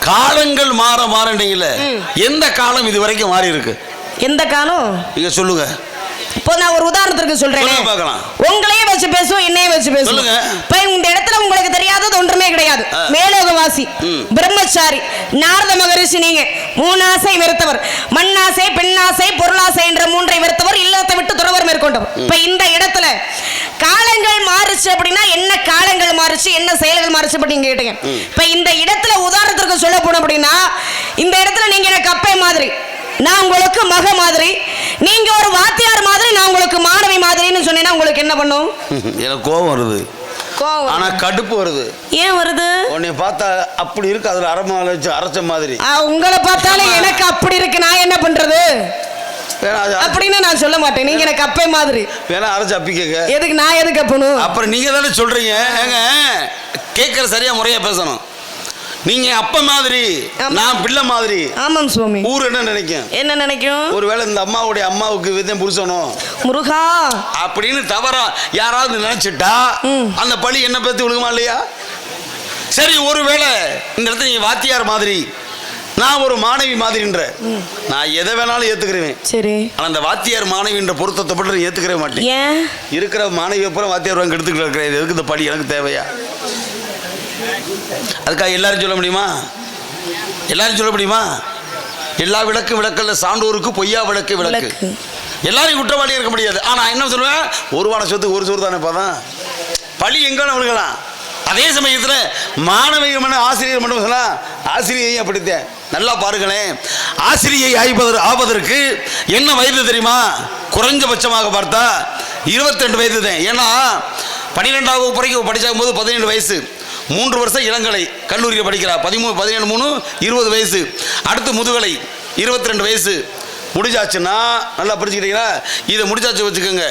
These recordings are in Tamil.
காலங்கள் மாற மாறீங்கல்ல, எந்த காலம் இது வரைக்கும் மாறி இருக்கு? எந்த காலம் நீங்க சொல்லுங்க. இப்போ நான் ஒரு உதாரணத்துக்கு சொல்றேன். உங்களையே வச்சு பேசுவோம், என்னையே வச்சு பேசுவோம். இப்ப இந்த இடத்துல உங்களுக்கு தெரியாதது ஒன்றுமே கிடையாது. மேலோகவாசி, பிரம்மச்சாரி, நாரத மகரிஷி. நீங்க மூணாசை வெறுத்தவர், மண்ணாசை, பெண்ணாசை, பொருளாசை என்ற மூன்றை வெறுத்தவர், இல்லத்தை விட்டு துறவர் மேற்கொண்டவர். இப்ப இந்த இடத்துல காலங்கள் மாறுச்சு அப்படின்னா என்ன காலங்கள் மாறுச்சு, என்ன செயல்கள் மாறுச்சு அப்படின்னு கேட்டீங்க. இப்ப இந்த இடத்துல உதாரணத்திற்கு சொல்ல போனோம் அப்படின்னா, இந்த இடத்துல நீங்க எனக்கு அப்பை மாதிரி, நான் உங்களுக்கு மக மாதிரி, நீங்க ஒரு வாத்தியார் மாதிரி, நான் உங்களுக்கு மாணவி மாதிரின்னு சொன்னீங்கன்னா உங்களுக்கு என்ன பண்ணும்? எனக்கு கோபம் வருது, ஆனா கடுப்பு வருது. ஏன் வருது? உன்னை பார்த்தா அப்படி இருக்கு, அதுல அரைச்ச மாதிரி. உங்களை பார்த்தாலே எனக்கு அப்படி இருக்கு, நான் என்ன பண்றது அப்படின்னு நான் சொல்ல மாட்டேன். நீங்க எனக்கு அப்பே மாதிரி வேணா அரைச்சு அப்பி கேட்க. எதுக்கு நான் எதுக்கு அப்பணும்? அப்புறம் நீங்க தானே சொல்றீங்க. ஏங்க கேட்கற சரியா முறையா பேசணும். நீங்க அப்ப மாதிரி, நான் பிள்ளை மாதிரி. ஆமாம் சுவாமி. ஊர் என்ன நினைக்கும்? என்ன நினைக்கும்? ஒருவேளை இந்த அம்மாவுடைய அம்மாவுக்கு விதம் புருஷனோ முருகா அப்படின்னு தவறா யாராவது நினைச்சிட்டா அந்த பழி என்ன பத்தி விழுகுமா இல்லையா? சரி, ஒருவேளை இந்த இடத்துல நீங்க வாத்தியார் மாதிரி, நான் ஒரு மாணவி மாதிரின்ற, நான் எதை வேணாலும் ஏத்துக்கிறேன். சரி, ஆனா அந்த வாத்தியார் மாணவின்ற பொருத்தத்தை பற்றி ஏத்துக்கவே மாட்டேன். ஏன்? இருக்கிற மாணவி அப்புறம் வாத்தியார் வாங்க எடுத்துக்கிட்டு இருக்கிறேன். எதுக்கு இந்த படி எனக்கு தேவையா? அதுக்காக எல்லாரும் சொல்ல முடியுமா? எல்லாரும் சொல்ல முடியுமா? எல்லா விளக்கு விளக்கல்ல சான்றோருக்கு பொய்யா விளக்கு விளக்கு. எல்லாரையும் குற்றவாளி இருக்க முடியாது. ஆனா என்ன சொல்லுவேன், ஒரு வான சொத்து ஒரு சோறு தானே பாதான். பழி எங்கன்னு விழுகலாம். அதே சமயத்தில் மாணவிகள் மன ஆசிரியர் மட்டும் சொல்லலாம், ஆசிரியையும் அப்படித்தேன். நல்லா பாருங்களேன், ஆசிரியை ஆவதற்கு என்ன வயது தெரியுமா? குறைஞ்சபட்சமாக பார்த்தா 22 வயது தான். ஏன்னா 12ஆம் வகுப்பு வரைக்கும் படிச்சாகும் போது 17 வயசு, 3 வருஷம் இளங்கலை கல்லூரியில் படிக்கிறா. 13, 17, 3, 20 வயசு. அடுத்து முதுகலை 22 வயசு முடிஞ்சாச்சுன்னா, நல்லா புரிஞ்சுக்கிட்டீங்களா? இதை முடிச்சாச்சு வச்சுக்கோங்க,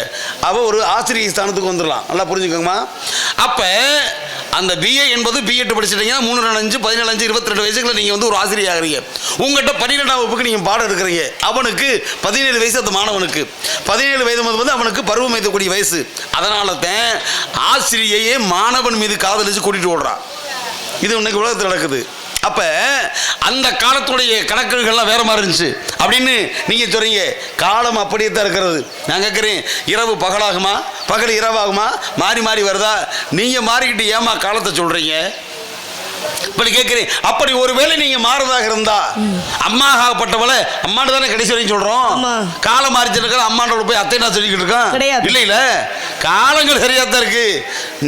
அவள் ஒரு ஆசிரியர் ஸ்தானத்துக்கு வந்துடலாம். நல்லா புரிஞ்சுக்கோங்கம்மா. அப்போ அந்த பிஏ என்பது பிஎட் படிச்சிட்டீங்கன்னா 3, 4, 5, 17, 5, 22 வயசுக்குள்ள நீங்கள் வந்து ஒரு ஆசிரியர் ஆகிறீங்க. உங்கள்கிட்ட 12ஆம் வகுப்புக்கு நீங்கள் பாடம் எடுக்கிறீங்க. அவனுக்கு 17 வயசு, அந்த மாணவனுக்கு 17 வயது வந்து அவனுக்கு பருவம் எய்தக்கூடிய வயசு. அதனால தான் ஆசிரியையே மாணவன் மீது காதலிச்சு கூட்டிகிட்டு ஓடுறான். இது இன்னைக்கு உலகத்தில் நடக்குது. அப்ப அந்த காலத்துடைய கணக்குகள்லாம் வேற மாதிரி இருந்துச்சு அப்படின்னு நீங்க சொல்றீங்க. காலம் அப்படியே தான் இருக்கிறது. நான் கேட்கிறேன், இரவு பகலாகுமா, பகல் இரவாகுமா, மாறி மாறி வருதா? நீங்க மாறிக்கிட்டு ஏமா காலத்தை சொல்றீங்க? இப்படி கேட்கிறேன். அப்படி ஒருவேளை நீங்க மாறுறதாக இருந்தா, அம்மாகப்பட்டவளை அம்மாண்டு தானே கடைசி வரைக்கும் சொல்றோம். காலம் மாறிச்சிருக்கிற அம்மாண்ட போய் அத்தை நான் சொல்லிக்கிட்டு இருக்கோம். இல்ல இல்ல, காலங்கள் சரியா தான் இருக்கு.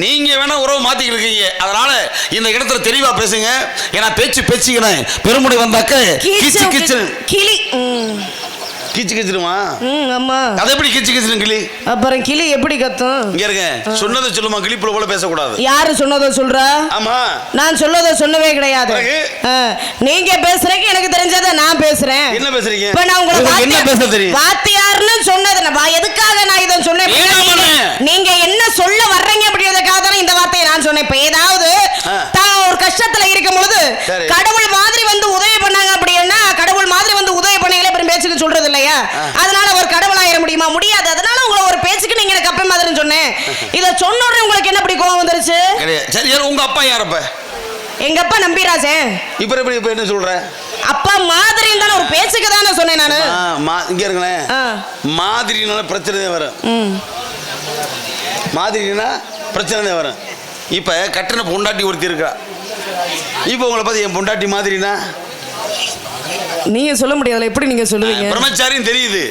நீங்க வேணா உறவு மாத்திக்கிட்டு இருக்கீங்க. அதனால இந்த இடத்துல தெளிவா பேசுங்க. ஏன்னா பேச்சு பேச்சுக்கிறேன், பெருமுடி வந்தாக்க கிச்சு கிச்சு கிளி கிச்சு கிச்சுமா. ஆமா, அது எப்படி கிச்சு கிச்சு கிளி? அப்புறம் கிளி எப்படி கத்தும்? இங்க இருங்க, சொன்னதை சொல்லுமா, கிளி போல பேசக்கூடாது. யாரு சொன்னதை சொல்றா? ஆமா, நான் சொன்னதை சொல்லவே கிடையாது. நீங்க பேசுறீங்க, எனக்கு தெரிஞ்சதை நான் பேசுறேன். என்ன பேசுறீங்க? இப்ப நான் உங்களுக்கு என்ன பேச தெரியும்? வாத்தியார்னு சொன்னது எதுக்காக நான் இதை சொன்னேன்? நீங்க என்ன சொல்ல வர்றீங்க அப்படின்றதுக்காக தான் இந்த வார்த்தையை நான் சொன்னேன். இப்ப ஏதாவது தான் ஒரு கஷ்டத்துல இருக்கும் பொழுது கடவுள் மாதிரி வந்து உதவி பண்ணாங்க அப்படின்னா, கடவுள் மாதிரி வந்து உதவி பண்ணீங்களே பேச்சுக்கு சொல்றது இல்லையா? அதனால ஒரு கடவுளாயிர முடியுமா? முடியாது. அதனால உங்களை ஒரு பேச்சுக்கு நீங்க எனக்கு அப்பா மாதிரி சொன்னேன். இத சொன்ன உடனே உங்களுக்கு என்ன அப்படி கோவம் வந்துருச்சு? சரி, உங்க அப்பா யாரப்ப? எங்க அப்பா நம்பிராஜன். இப்ப என்ன சொல்ற? அப்பா மாதிரின்னு தானே ஒரு பேச்சுக்கு தானே சொன்னேன் நானு. இங்க இருங்களேன், மாதிரினால பிரச்சனை வரும். மாதிரினா பிரச்சனை வரும். இப்ப கட்டண பொண்டாட்டி ஒருத்தி இருக்கா. இப்ப உங்களை பார்த்து என் பொண்டாட்டி மாதிரினா நீங்க சொல்ல முடியாது. எப்படி நீங்க சொல்லுவீங்க? பிரம்மச்சாரியும் தெரியுது.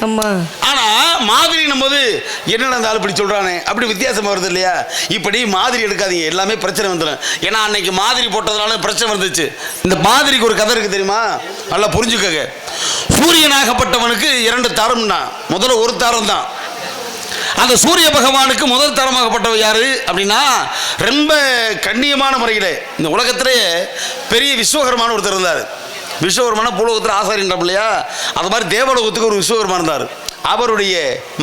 ஆனா மாதிரி போது என்னடா அந்த ஆள் இப்படி சொல்றானே அப்படி வித்தியாசமா வருது இல்லையா? இப்படி மாதிரி எடுக்காதீங்க, எல்லாமே பிரச்சனை வந்துடும். ஏன்னா அன்னைக்கு மாதிரி போட்டதுனால பிரச்சனை வந்துச்சு. இந்த மாதிரிக்கு ஒரு கதை இருக்கு தெரியுமா? நல்லா புரிஞ்சுக்கங்க. சூரியனாகப்பட்டவனுக்கு 2 தாரம் தான். முதல்ல ஒரு தாரம் தான். அந்த சூரிய பகவானுக்கு முதல் தரமாகப்பட்டவர் யாரு அப்படின்னா, ரொம்ப கண்ணியமான முறையில் இந்த உலகத்திலே பெரிய விஸ்வகர்மான ஒருத்தர் இருந்தார். விஸ்வகர்மான பூலோகத்தில் ஆசாரின்ற இல்லையா? அது மாதிரி தேவலோகத்துக்கு ஒரு விஸ்வகர்மா இருந்தார். அவருடைய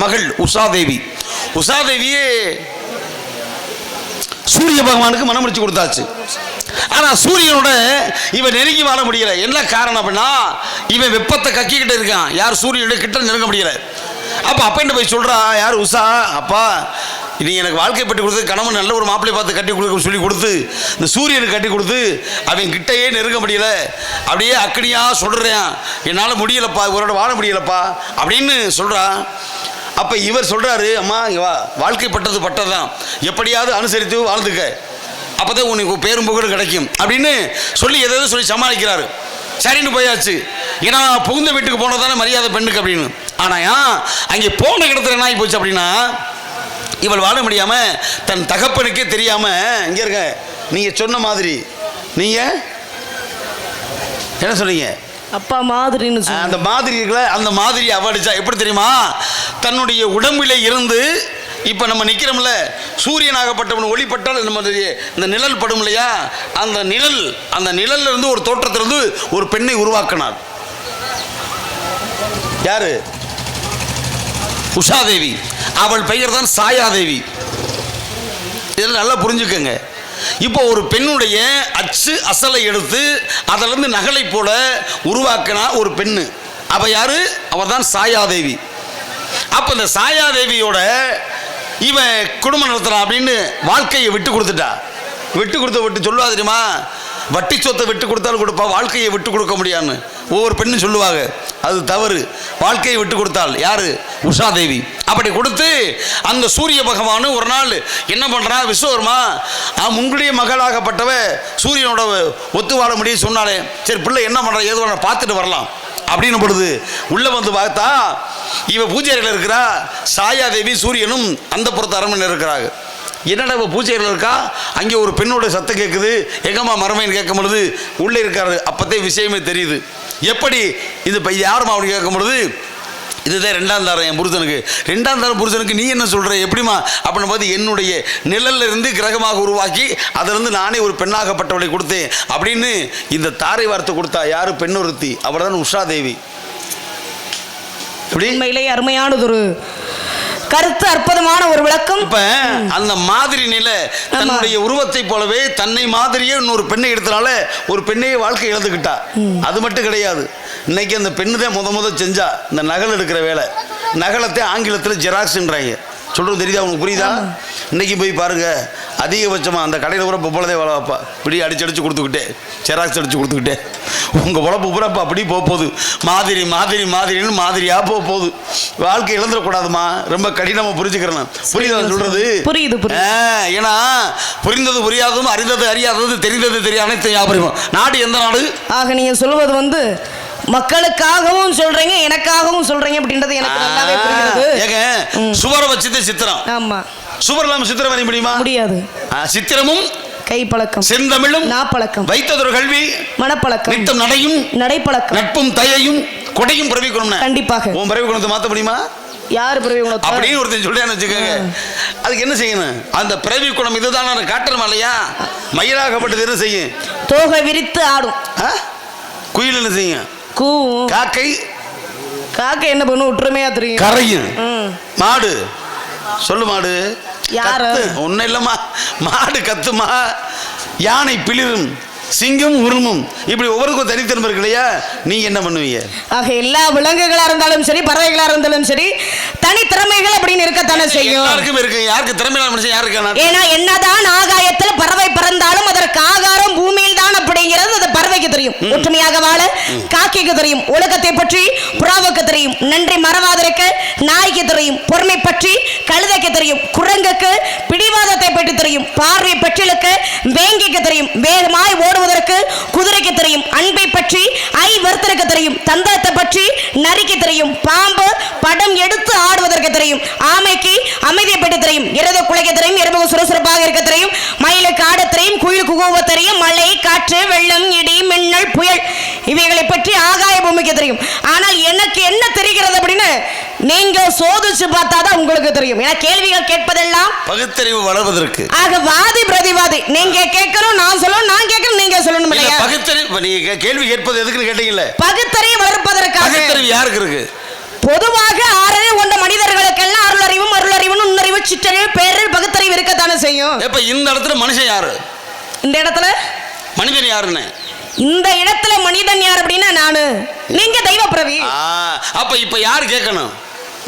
மகள் உஷாதேவி. உஷாதேவியே சூரிய பகவானுக்கு மனம் முடிச்சு கொடுத்தாச்சு. ஆனா சூரியனோட இவன் நெருங்கி வாழ முடியல. என்ன காரணம் அப்படின்னா, இவன் வெப்பத்தை கக்கிக்கிட்டு இருக்கான். யார்? சூரியனோட கிட்ட நெருங்க முடியல. அப்ப அப்பா போய் சொல்றா, யார்? உஷா, அப்பா நீ எனக்கு வாழ்க்கை பற்றி கொடுத்து கணவன் நல்ல ஒரு மாப்பிள்ளை பார்த்து கட்டி கொடுக்க சொல்லி கொடுத்து இந்த சூரியனுக்கு கட்டி கொடுத்து அவன் கிட்டையே நெருங்க முடியல, அப்படியே அக்கடியாக சொல்கிறேன், என்னால் முடியலப்பா, இவரோட வாழ முடியலப்பா அப்படின்னு சொல்கிறான். அப்போ இவர் சொல்கிறாரு, அம்மா இங்கே வா, வாழ்க்கைப்பட்டது பட்டதுதான், எப்படியாவது அனுசரித்து வாழ்ந்துக்க, அப்போ தான் உனக்கு பேரும் புகழும் கிடைக்கும் அப்படின்னு சொல்லி எதாவது சொல்லி சமாளிக்கிறாரு. சரின்னு போயாச்சு. ஏன்னா புகுந்த வீட்டுக்கு போனது தானே மரியாதை பெண்ணுக்கு அப்படின்னு. ஆனால் அங்கே போன இடத்துல என்ன ஆகி போச்சு அப்படின்னா, இவள் வாழ முடியாமல் தன் தகப்பனுக்கே தெரியாமல், இங்கே இருக்க நீங்கள் சொன்ன மாதிரி, நீங்கள் என்ன சொன்னீங்க, அப்பா மாதிரின்னு அந்த மாதிரி இருக்குல்ல, அந்த மாதிரி அவடிச்சா எப்படி தெரியுமா, தன்னுடைய உடம்பில் இருந்து இப்போ நம்ம நிற்கிறோம்ல, சூரியனாகப்பட்டவன் ஒளிப்பட்டால் நம்மளுடைய இந்த நிழல் படும் இல்லையா, அந்த நிழல்ல இருந்து ஒரு தோற்றத்திலிருந்து ஒரு பெண்ணை உருவாக்கினார். யாரு? உஷாதேவி. அவள் பெயர் தான் சாயாதேவி. இதெல்லாம் நல்லா புரிஞ்சுக்கங்க. இப்போ ஒரு பெண்ணுடைய அச்சு அசலை எடுத்து அதிலிருந்து நகலை போல உருவாக்கினா ஒரு பெண்ணு. அவ யாரு? அவள் தான் சாயாதேவி. அப்போ இந்த சாயாதேவியோட இவன் குடும்பம் நடத்துறான் அப்படின்னு வாழ்க்கையை விட்டு கொடுத்துட்டா. விட்டு சொல்லுவா தெரியுமா, வட்டி சொத்தை விட்டு கொடுத்தாலும் கொடுப்பா, வாழ்க்கையை விட்டு கொடுக்க முடியாதுன்னு ஒவ்வொரு பெண்ணும் சொல்லுவாங்க. அது தவறு. வாழ்க்கையை விட்டு கொடுத்தாள் யாரு? உஷாதேவி. அப்படி கொடுத்து அந்த சூரிய பகவானு ஒரு நாள் என்ன பண்ணுறா, விஸ்வகர்மா உங்களுடைய மகளாகப்பட்டவ சூரியனோட ஒத்து வாழ முடியும் சொன்னாலே, சரி பிள்ளை என்ன பண்ணுறா ஏதோ ஒன்று பார்த்துட்டு வரலாம் அப்படின்னு பொழுது உள்ளே வந்து பார்த்தா இவ பூஜையில் இருக்கிறா. சாயாதேவி சூரியனும் அந்த புறத்து அரண்மனையில் இருக்கிறாங்க. என்னடா இப்போ பூஜையில் இருக்கா, அங்கே ஒரு பெண்ணோட சத்தம் கேட்குது, எங்கம்மா மரமைன்னு கேட்கும் பொழுது உள்ளே இருக்காரு. அப்போதே விஷயமே தெரியுது. எப்படி இது இப்போ யாருமா அப்படின்னு கேட்கும் பொழுது, இதுதான் 2ஆம் தாரம் என் புருஷனுக்கு. 2ஆம் தாரம் புருஷனுக்கு நீ என்ன சொல்கிற எப்படிமா அப்படின்னு பார்த்து, என்னுடைய நிழல்ல இருந்து கிரகமாக உருவாக்கி அதிலிருந்து நானே ஒரு பெண்ணாகப்பட்டவளை கொடுத்தேன் அப்படின்னு இந்த தாரை வார்த்தை கொடுத்தா யாரு? பெண்ணொருத்தி. அவள் தான் உஷாதேவி. உண்மையிலேயே அருமையானதொரு கருத்து, அற்புதமான ஒரு விளக்கம். இப்ப அந்த மாதிரி நிலை தன்னுடைய உருவத்தை போலவே தன்னை மாதிரியே இன்னொரு பெண்ணை எடுத்தனால ஒரு பெண்ணையே வாழ்க்கை இழந்துக்கிட்டா. அது மட்டும் கிடையாது, இன்னைக்கு அந்த பெண்ணு தான் முத செஞ்சா இந்த நகல் எடுக்கிற வேலை. நகலத்தை ஆங்கிலத்தில் ஜெராக்ஸ்ன்றாங்க. சொல்கிறது தெரியுதா உங்களுக்கு? புரியுதா? இன்னைக்கு போய் பாருங்க, அதிகபட்சமாக அந்த கடையில் கூட பொப்பளதே வேலை வைப்பா, இப்படி அடிச்சு கொடுத்துக்கிட்டே, ஜெராக்ஸ் அடிச்சு கொடுத்துக்கிட்டே, உங்கள் உழப்பு பூரப்பா அப்படி போகுது. மாதிரின்னு மாதிரியாக போகுது. வாழ்க்கை இழந்துடக்கூடாதுமா, ரொம்ப கடினமாக புரிஞ்சுக்கிறேன். புரியுதா சொல்றது? புரியுது. ஏன்னா புரிந்தது புரியாததும், அறிந்தது அறியாதது, தெரிந்தது தெரியாத அனைத்து ஞாபகம். நாடு எந்த நாடு? ஆக நீங்க சொல்வது மக்களுக்காகவும் சொல்றீங்க, எனக்காகவும் சொல்றீங்க அப்படின்றது எனக்கு நல்லாவே புரியுது. ஏங்க சுவரை வச்சுட்டு சித்திரம். ஆமா, சுவர் இல்லாம சித்திரம் வரைய முடியுமா? முடியாது. சித்திரமும் கைப்பழக்கம், செந்தமிழும் நாப்பழக்கம், வைத்ததொரு கல்வி மனப்பழக்கம், நித்தம் நடையும் நடைப்பழக்கம், நட்பும் தயையும் கொடையும் பிறவி குணம்னா கண்டிப்பாக உன் பிறவி குணத்தை மாற்ற முடியுமா? யாரு பிறவி குணம் அப்படின்னு ஒருத்தன் சொல்றேன்னு வச்சுக்கோங்க. அதுக்கு என்ன செய்யணும்? அந்த பிறவி குணம் இதுதான் காட்டணும் இல்லையா? மயிலாகப்பட்டது என்ன செய்யும்? தோகை விரித்து ஆடும். குயில் என்ன செய்யும்? கூவும். காக்கை என்ன பண்ணும்? ஒற்றுமையா தெரியும், கரையும். மாடு சொல்லு, மாடு யாரு? ஒன்னும் இல்லம்மா, மாடு கத்துமா, யானை பிளிரும், சிங்கம் உருமும், இப்படி ஒவ்வொருக்கும் தனித்திறமை இருக்கு இல்லையா? நீங்க என்ன பண்ணுவீங்க? ஆக எல்லா விலங்குகளா இருந்தாலும் சரி, பறவைகளா இருந்தாலும் சரி, தனித்திறமைகள் அப்படின்னு இருக்கத்தானே செய்யும். எல்லாருக்கும் இருக்கு. யாருக்கு திறமை மனுஷன் யாருக்கு? ஏன்னா என்னதான் ஆகாயத்தில் பறவை பறந்தாலும் அதற்கு ஆகாரம் பூமியில் தான் அப்படிங்கிறது அந்த பறவைக்கு தெரியும். ஒற்றுமையாக வாழ காக்கைக்கு தெரியும், உலகத்தை பற்றி புறாவுக்கு தெரியும், நன்றி மறவாதிருக்க நாய்க்கு தெரியும், பொறுமை பற்றி கழுதைக்கு தெரியும், குரங்குக்கு பிடிவாதத்தை பற்றி தெரியும், பார்வை பெற்றிலுக்கு வேங்கிக்கு தெரியும், வேகமாய் ஓடுவதற்கு குதிரைக்கு தெரியும், அன்பை பற்றி ஐவர்த்தனுக்கு தெரியும், தந்திரத்தை பற்றி நரிக்கு தெரியும், பாம்பு படம் எடுத்து ஆடுவதற்கு தெரியும், ஆமைக்கு அமைதியை பற்றி தெரியும், இரவு குலைக்க தெரியும், இரவு சுறுசுறுப்பாக இருக்க தெரியும், மயிலுக்கு ஆட தெரியும், குயில் குகூவ தெரியும், மழை காற்று வெள்ளம் இடி மின்னல் புயல் இவைகளை பற்றி ஆகாய பூமிக்கு தெரியும். ஆனால் எனக்கு என்ன தெரிகிறது அப்படின்னு நீங்க சோதிச்சு பார்த்தாதான் உங்களுக்கு தெரியும். ஏன்னா கேள்விகள் கேட்பதெல்லாம் பகுத்தறிவு வளர்வதற்கு. ஆக வாதி பிரதிவாதி, நீங்க கேட்கணும் நான் சொல்லணும், நான் கேட்கணும் நீங்க சொல்லணும் இல்லையா? பகுத்தறிவு நீங்க கேள்வி கேட்பது எதுக்குன்னு கேட்டீங்கல்ல, பகுத்தறிவு வளர்ப்பதற்காக. பகுத்தறிவு யாருக்கு இருக்கு? பொதுவாக ஆறறிவு கொண்ட மனிதர்களுக்கெல்லாம் அருளறிவும் அருளறிவும் நுண்ணறிவு சிற்றறிவு பேரறிவு பகுத்தறிவு இருக்கத்தானே செய்யும். இப்ப இந்த இடத்துல மனுஷன் யாரு? இந்த இடத்துல மனிதன் யாருன்னு? இந்த இடத்துல மனிதன் யார் அப்படின்னா நானு, நீங்க தெய்வ பிரவி. அப்ப இப்ப யாரு கேட்கணும்?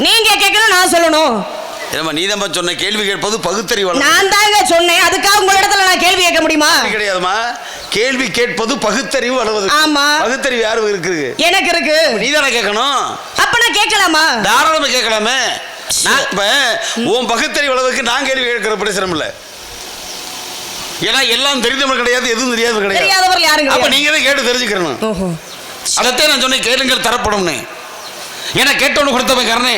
நீங்க கேட்கணும், நான் சொல்லணும். ஏமா நீதம்மா சொன்ன கேள்வி கேட்பது பகுத்தறிவு. நான் தாங்க சொன்னேன், அதுக்காக உங்க இடத்துல நான் கேள்வி கேட்க முடியுமா? கிடையாதுமா, கேள்வி கேட்பது பகுத்தறிவு அளவது. ஆமா, பகுத்தறிவு யாருக்கு இருக்கு? எனக்கு இருக்கு. நீதானே கேட்கணும். அப்ப நான் கேட்கலாமா? தாராளமா கேட்கலாமே. நான் இப்ப உன் பகுத்தறிவு அளவுக்கு நான் கேள்வி கேட்கிற பிரச்சனை இல்லை. ஏன்னா எல்லாம் தெரிந்தவங்க கிடையாது, எதுவும் தெரியாதவங்க கிடையாது. தெரியாதவர்கள் யாருங்க? அப்ப நீங்க தான் கேட்டு தெரிஞ்சுக்கணும். அதைத்தான் நான் சொன்னேன், கேளுங்கள் தரப்படும்னு. ஏன்னா கேட்டவனு கொடுத்தவன் கரணே,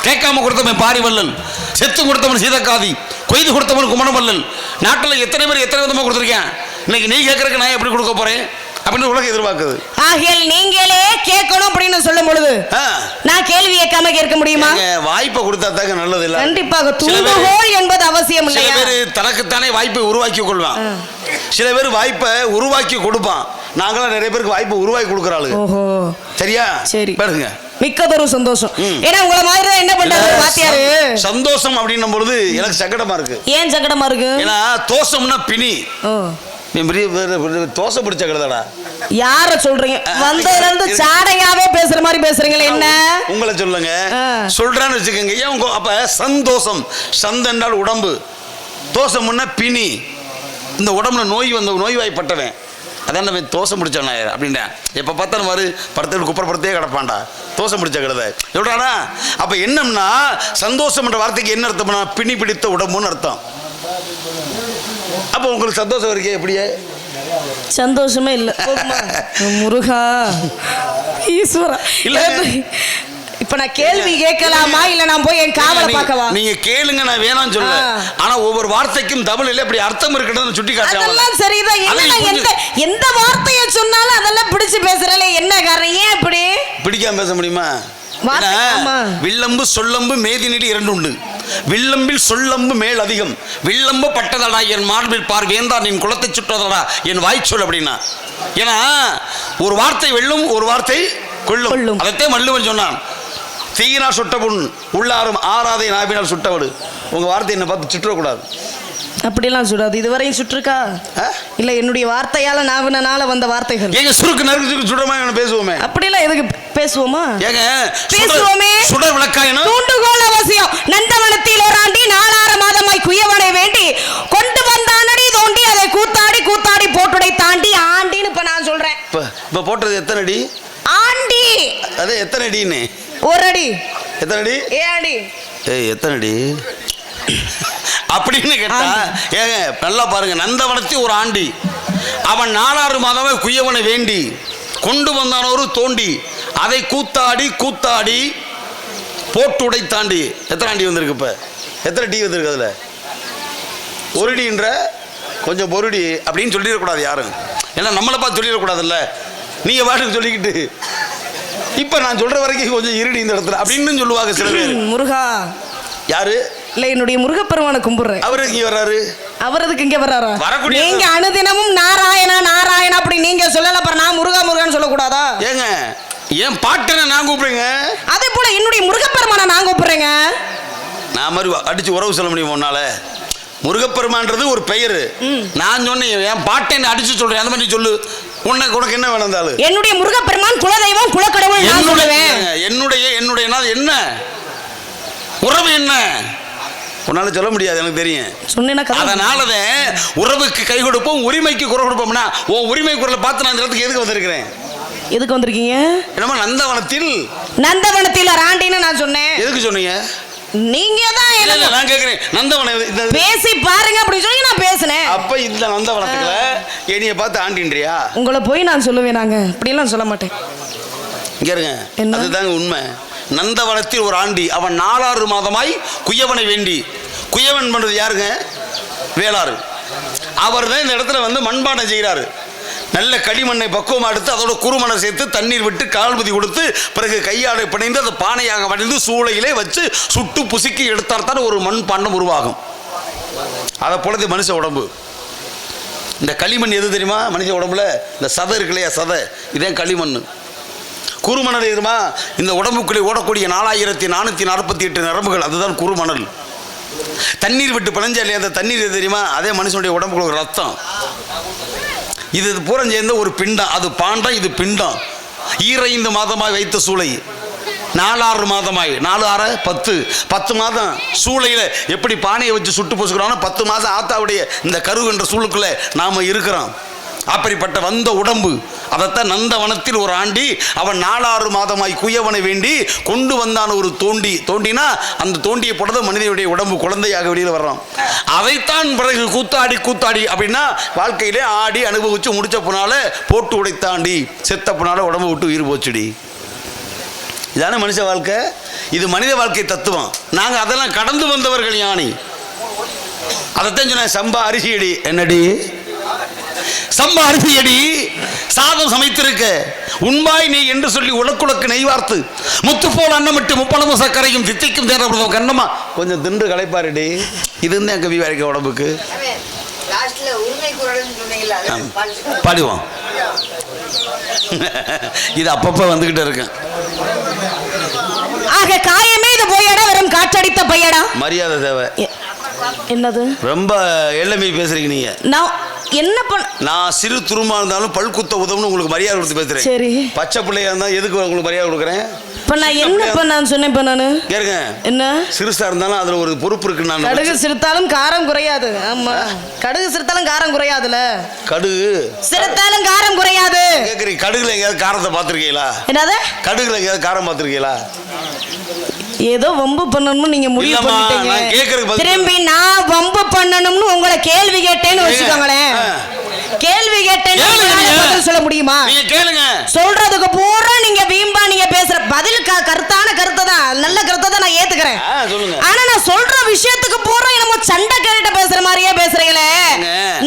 கேட்காம கொடுத்தவன் பாரிவல்லல், செத்து கொடுத்தவன் சீதக்காதி, கொய்து கொடுத்தவன் குமணவல்லல். நாட்டில் எத்தனை பேர் எத்தனை விதமாக கொடுத்துருக்கேன். இன்னைக்கு நீ கேட்கறதுக்கு நான் எப்படி கொடுக்க போறேன் அப்படின்னு உலகம் எதிர்பார்க்குது. ஆகியல் நீங்களே கேட்கணும் அப்படின்னு சொல்லும் பொழுது நான் கேள்வி கேட்காம கேட்க முடியுமா? வாய்ப்பை கொடுத்தா தாங்க நல்லது. இல்லை கண்டிப்பாக தூண்டுகோல் என்பது அவசியம் இல்லை. சில பேர் தனக்குத்தானே வாய்ப்பை உருவாக்கி கொள்வான், சில பேர் வாய்ப்பை உருவாக்கி கொடுப்பான். நாங்களாம் நிறைய பேருக்கு வாய்ப்பு உருவாக்கி கொடுக்குறாள். ஓஹோ, சரியா? சரி, பாருங்க. மிக்கதொரு சந்தோஷம். ஏன்னா உங்கள மாதிரி தான் என்ன பண்றாரு வாத்தியாரு. சந்தோஷம் அப்படின்னும் பொழுது எனக்கு சங்கடமா இருக்கு. ஏன் சங்கடமா இருக்கு? ஏன்னா தோஷம்னா பிணி. நீ தோசை பிடிச்ச கழுதடா. யார சொல்றீங்க? வந்ததுல இருந்து சாடையாவே பேசுற மாதிரி பேசுறீங்களே, என்ன உங்களை சொல்லுங்க சொல்றான்னு வச்சுக்கோங்க. ஏன் அப்ப சந்தோஷம், சந்தென்றால் உடம்பு, தோஷம்னா பிணி. இந்த உடம்புல நோய் வந்த நோய்வாய்ப்பட்டவன் அதான் நம்ம தோசை முடிச்சானா அப்படின்டா. எப்போ பார்த்தாலும் மாதிரி படத்தில் குப்பரப்படுத்தே கிடப்பான்டா, தோசை முடிச்ச கழுத சொல்றானா. அப்போ என்னம்னா சந்தோஷம்ன்ற வார்த்தைக்கு என்ன அர்த்தம்னா பிணி பிடித்த உடம்புன்னு அர்த்தம். அப்போ உங்களுக்கு சந்தோஷம் இருக்கே? எப்படியே சந்தோஷமே இல்லை முருகா ஈஸ்வரா. இல்லை இப்ப நான் கேள்வி கேட்கலாமா இல்ல நான் போய் என் காவலை பார்க்கவா? நீங்க கேளுங்க, நான் வேணாம் சொல்ல. ஆனா ஒவ்வொரு வார்த்தைக்கும் தமிழ்ல இப்படி அர்த்தம் இருக்குன்னு சுட்டி காட்டுறாங்க. அதெல்லாம் சரிதான். என்ன எந்த வார்த்தையை சொன்னாலும் அதெல்லாம் பிடிச்சு பேசுறல, என்ன காரணம்? ஏன் இப்படி பிடிக்காம பேச முடியுமா? வில்லம்பு சொல்லம்பு மேதினிடி இரண்டு உண்டு. வில்லம்பில் சொல்லம்பு மேல் அதிகம். வில்லம்பு பட்டதடா என் மார்பில் பார் வேந்தா நின் குலத்தை சுற்றதடா என் வாய்ச்சொல் அப்படின்னா. ஏன்னா ஒரு வார்த்தை வெல்லும், ஒரு வார்த்தை கொள்ளும். அதைத்தான் வள்ளுவன் சொன்னான். தீயினால் சுட்ட புண் உள்ளாரும் ஆறாதை நாவினால் சுட்டவடு. உங்க வார்த்தை என்ன பார்த்து சுற்றக்கூடாது. அப்படிலாம் சுடாது. இதுவரையும் சுற்றுக்கா இல்ல? என்னுடைய வார்த்தையால நாவினால வந்த வார்த்தைகள். ஏங்க சுருக்கு நறுக்கு சுடமா பேசுவோமே? அப்படிலாம் எதுக்கு பேசுவோமா? ஏங்க பேசுவோமே. சுடர் விளக்காயினா தூண்டுகோல் அவசியம். நந்தவனத்தில் ஓராண்டி 4 மாதமாய் குயவனை வேண்டி கொண்டு வந்தானடி தோண்டி அதை கூத்தாடி கூத்தாடி போட்டுடை தாண்டி ஆண்டின்னு இப்ப நான் சொல்றேன். இப்ப போட்டது எத்தனை அடி? ஆண்டி. அது எத்தனை அடின்னு? ஒரு அடி. எத்தனை அடி? அடி. எத்தனை அடி அப்படின்னு கேட்டா ஏங்க நல்லா பாருங்க. நந்தவனத்தில் ஒரு ஆண்டி, அவன் 4 மாதமே குயவனை வேண்டி கொண்டு வந்தானோரு தோண்டி அதை கூத்தாடி கூத்தாடி போட்டுடை தாண்டி. எத்தனை ஆண்டி வந்திருக்கு? இப்ப எத்தனை டீ வந்திருக்கு? அதுல ஒரு டீன்ற கொஞ்சம் பொருடி அப்படின்னு சொல்லிடக்கூடாது யாரும். ஏன்னா நம்மளை பார்த்து சொல்லிடக்கூடாதுல்ல. நீங்க பாட்டுக்கு சொல்லிக்கிட்டு இப்ப நான் சொல்ற வரைக்கும் கொஞ்சம் இருடி இந்த இடத்துல அப்படின்னு சொல்லுவாங்க சில பேர். முருகா யாரு? இல்ல என்னுடைய முருகப்பெருமானை கும்பிடுறேன். அவருக்கு இங்க வர்றாரு. அவருக்கு இங்க வர்றாரா? நீங்க அனுதினமும் நாராயணா நாராயணா அப்படி நீங்க சொல்லல, அப்புறம் நான் முருகா முருகான்னு சொல்லக்கூடாதா? ஏங்க ஏன் பாட்டனை நான் கூப்பிடுறேங்க, அதே போல என்னுடைய முருகப்பெருமானை நான் கூப்பிடுறேங்க. நான் மாதிரி அடிச்சு உறவு சொல்ல முடியும் உன்னால? முருகப்பெருமான்றது ஒரு பெயர். நான் சொன்னேன் என் பாட்டை அடிச்சு சொல்றேன், அந்த மாதிரி சொல்லு. உனக்கு என்ன வேணும்? என்னுடைய முருகப்பெருமான் குலதெய்வம் குலக்கடவுள். என்னுடைய என்ன உறவு என்ன உன்னால சொல்ல முடியாது, எனக்கு தெரியும். அதனாலதான் உறவுக்கு கை கொடுப்போம், உரிமைக்கு குரல் கொடுப்போம்னா உன் உரிமை குரலை பார்த்து நான் இந்த இடத்துக்கு எதுக்கு வந்திருக்கிறேன்? எதுக்கு வந்திருக்கீங்க? என்னமா நந்தவனத்தில் ஆண்டின்னு நான் சொன்னேன். எதுக்கு சொன்னீங்க? நீங்க தான் நான் கேக்குறேன். நந்தவனம் பேசி பாருங்க அப்படி சொல்லி நான் பேசினேன். அப்ப இந்த நந்தவனத்துக்குள்ள என்னைய பார்த்து ஆண்டின்றியா? உங்களை போய் நான் சொல்லுவேன், நாங்க அப்படியெல்லாம் சொல்ல மாட்டேன். இங்க இருங்க, அதுதாங்க உண்மை. நந்தவனத்தில் ஒரு ஆண்டி, அவன் 4 மாதமாய் குயவனை வேண்டி. குயவன் பண்றது யாருங்க? வேளாறு. அவர் தான் இந்த இடத்துல வந்து மண்பானை செய்கிறாரு. நல்ல களிமண்ணை பக்குவமாக எடுத்து அதோட குறுமணை சேர்த்து தண்ணீர் விட்டு கால்பதி கொடுத்து பிறகு கையாடை பிணைந்து அதை பானையாக வடிந்து சூளையிலே வச்சு சுட்டு புசுக்கி எடுத்தால்தான் ஒரு மண் பாண்டம் உருவாகும். அதை போலது மனுஷ உடம்பு. இந்த களிமண் எது தெரியுமா? மனுஷ உடம்புல இந்த சதை இருக்கு இல்லையா, சதை, இதே களிமண். குறுமணல் எதுமா? இந்த உடம்புக்குள்ளே ஓடக்கூடிய 4448 நரம்புகள், அதுதான் குறுமணல். தண்ணீர் விட்டு பிணைஞ்சா இல்லையா, அந்த தண்ணீர் எது தெரியுமா? அதே மனுஷனுடைய உடம்புக்குள்ள ஒரு ரத்தம். இது பூரம் சேர்ந்த ஒரு பிண்டம், அது பாண்டம், இது பிண்டம். 25 மாதமாக வைத்த சூளை. 4-6 மாதமாய் 4-6-10 மாதம் சூளையில எப்படி பானையை வச்சு சுட்டு போசுக்கிறோம் 10 மாதம் ஆத்தாவுடைய இந்த கரு என்ற சூளுக்குள்ள நாம இருக்கிறோம். அப்படிப்பட்ட வந்த உடம்பு அதைத்தான் நந்தவனத்தில் ஒரு ஆண்டி அவன் 4-6 மாதமாய் குயவனை வேண்டி கொண்டு வந்தான். ஒரு தோண்டினா அந்த தோண்டியை போட்டது மனிதனுடைய உடம்பு குழந்தையாக வெளியில் வர்றான். அதைத்தான் பிறகு கூத்தாடி அப்படின்னா வாழ்க்கையிலே ஆடி அனுபவிச்சு முடிச்ச போனால போட்டு உடைத்தாண்டி செத்த போனால உடம்பு விட்டு உயிர் போச்சுடி. இதான மனுஷ வாழ்க்கை. இது மனித வாழ்க்கை தத்துவம். நாங்கள் அதெல்லாம் கடந்து வந்தவர்கள் ஞானி. அதைத்தான் சொன்ன சம்பா அரிசியடி என்னடி சம்பா அரிசியடி சாதம் சமைத்திருக்க உண்பாய் நீ என்று சொல்லி உலக்குலக்கு நெய் வார்த்து முத்து போல் அன்னமிட்டு முப்பளமும் சக்கரையும் தித்திக்கும் தேர்ந்த கண்ணமா கொஞ்சம் தின்று களைப்பாருடி. இது தான் கவி வரைக்க உடம்புக்கு பாடுவோம். இது அப்பப்ப வந்துகிட்டு இருக்கேன். ஆக காயமே இது போயடா வெறும் காற்றடித்த பையடா. மரியாதை தேவை. என்னது ரொம்ப எல்லமே பேசுறீங்க நீங்க. நான் என்ன பண்ண நான் சிறு துருமா இருந்தாலும் பல்குத்த உதவுன்னு உங்களுக்கு மரியாதை கொடுத்து பேசுறேன். சரி பச்சை பிள்ளையா இருந்தா எதுக்கு உங்களுக்கு மரியாதை கொடுக்குறேன்? இப்ப நான் என்ன பண்ணான்னு சொன்னேன். இப்ப நானு கேளுங்க என்ன சிறுசா இருந்தாலும் அதுல ஒரு பொறுப்பு இருக்கு. நான் கடுகு சிறுத்தாலும் காரம் குறையாது. ஆமா கடுகு சிறுத்தாலும் காரம் குறையாதுல. கடுகு சிறுத்தாலும் காரம் குறையாது. கேக்குறீங்க கடுகுல எங்கயாவது காரத்தை பாத்திருக்கீங்களா? என்னது கடுகுல எங்கயாவது காரம் பாத்திருக்கீங்களா? ஏதோ வம்பு பண்ணணும்னு நீங்க முடிவு பண்ணிட்டீங்க. திரும்பி நான் வம்பு பண்ணணும்னு உங்களை கேள்வி கேட்டேன்னு வச்சுக்கோங்களேன். கேள்வி கேட்டேன்னு சொல்ல முடியுமா? நீங்க கேளுங்க. சொல்றதுக்கு பூரா நீங்க வீம்பா நீங்க பேசுற பதில் கருத்தான கருத்தை தான் நல்ல கருத்தை தான் நான் ஏத்துக்கிறேன். ஆனா நான் சொல்ற விஷயத்துக்கு பூரா என்னமோ சண்டை கேட்ட பேசுற மாதிரியே பேசுறீங்களே.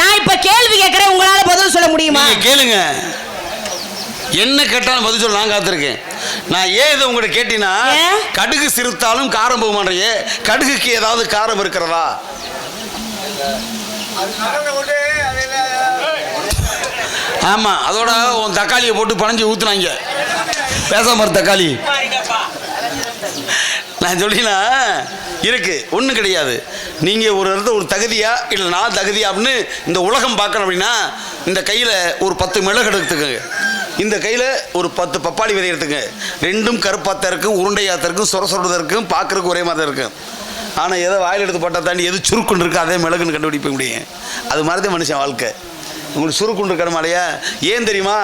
நான் இப்ப கேள்வி கேட்கிறேன், உங்களால பதில் சொல்ல முடியுமா? கேளுங்க. என்ன கேட்டாலும் பதில் சொல்ல நான் காத்திருக்கேன். நான் ஏன் இதை உங்கள்கிட்ட கேட்டீங்கன்னா கடுகு சிறுத்தாலும் காரம் போக மாட்டேங்க. கடுகுக்கு ஏதாவது காரம் இருக்கிறதா? ஆமா அதோட உன் தக்காளியை போட்டு பனைஞ்சு ஊத்துனாங்க பேசாம தக்காளி. நான் சொல்லினா இருக்கு ஒன்றும் கிடையாது. நீங்கள் ஒரு இடத்துல ஒரு தகுதியா இல்லை நான் தகுதியா அப்படின்னு இந்த உலகம் பார்க்கணும் அப்படின்னா இந்த கையில் ஒரு 10 மிளகு எடுத்துக்கோங்க. இந்த கையில் ஒரு 10 பப்பாளி விதை எடுத்துங்க. ரெண்டும் கருப்பாத்தான் இருக்கும், உருண்டையாத்தான் இருக்கும், சொரசொரதாக இருக்கும், பார்க்குறதுக்கு ஒரே மாதிரி தான் இருக்கும். ஆனால் எதை வாயில் எடுத்து போட்டால் தாண்டி எது சுருக்குன்னு இருக்கு அதே மிளகுன்னு கண்டுபிடிக்க முடியும். அது மாதிரி தான் மனுஷன் வாழ்க்கை. உங்களுக்கு சுருக்குண்டு இருக்கணும் இல்லையா? ஏன் தெரியுமா?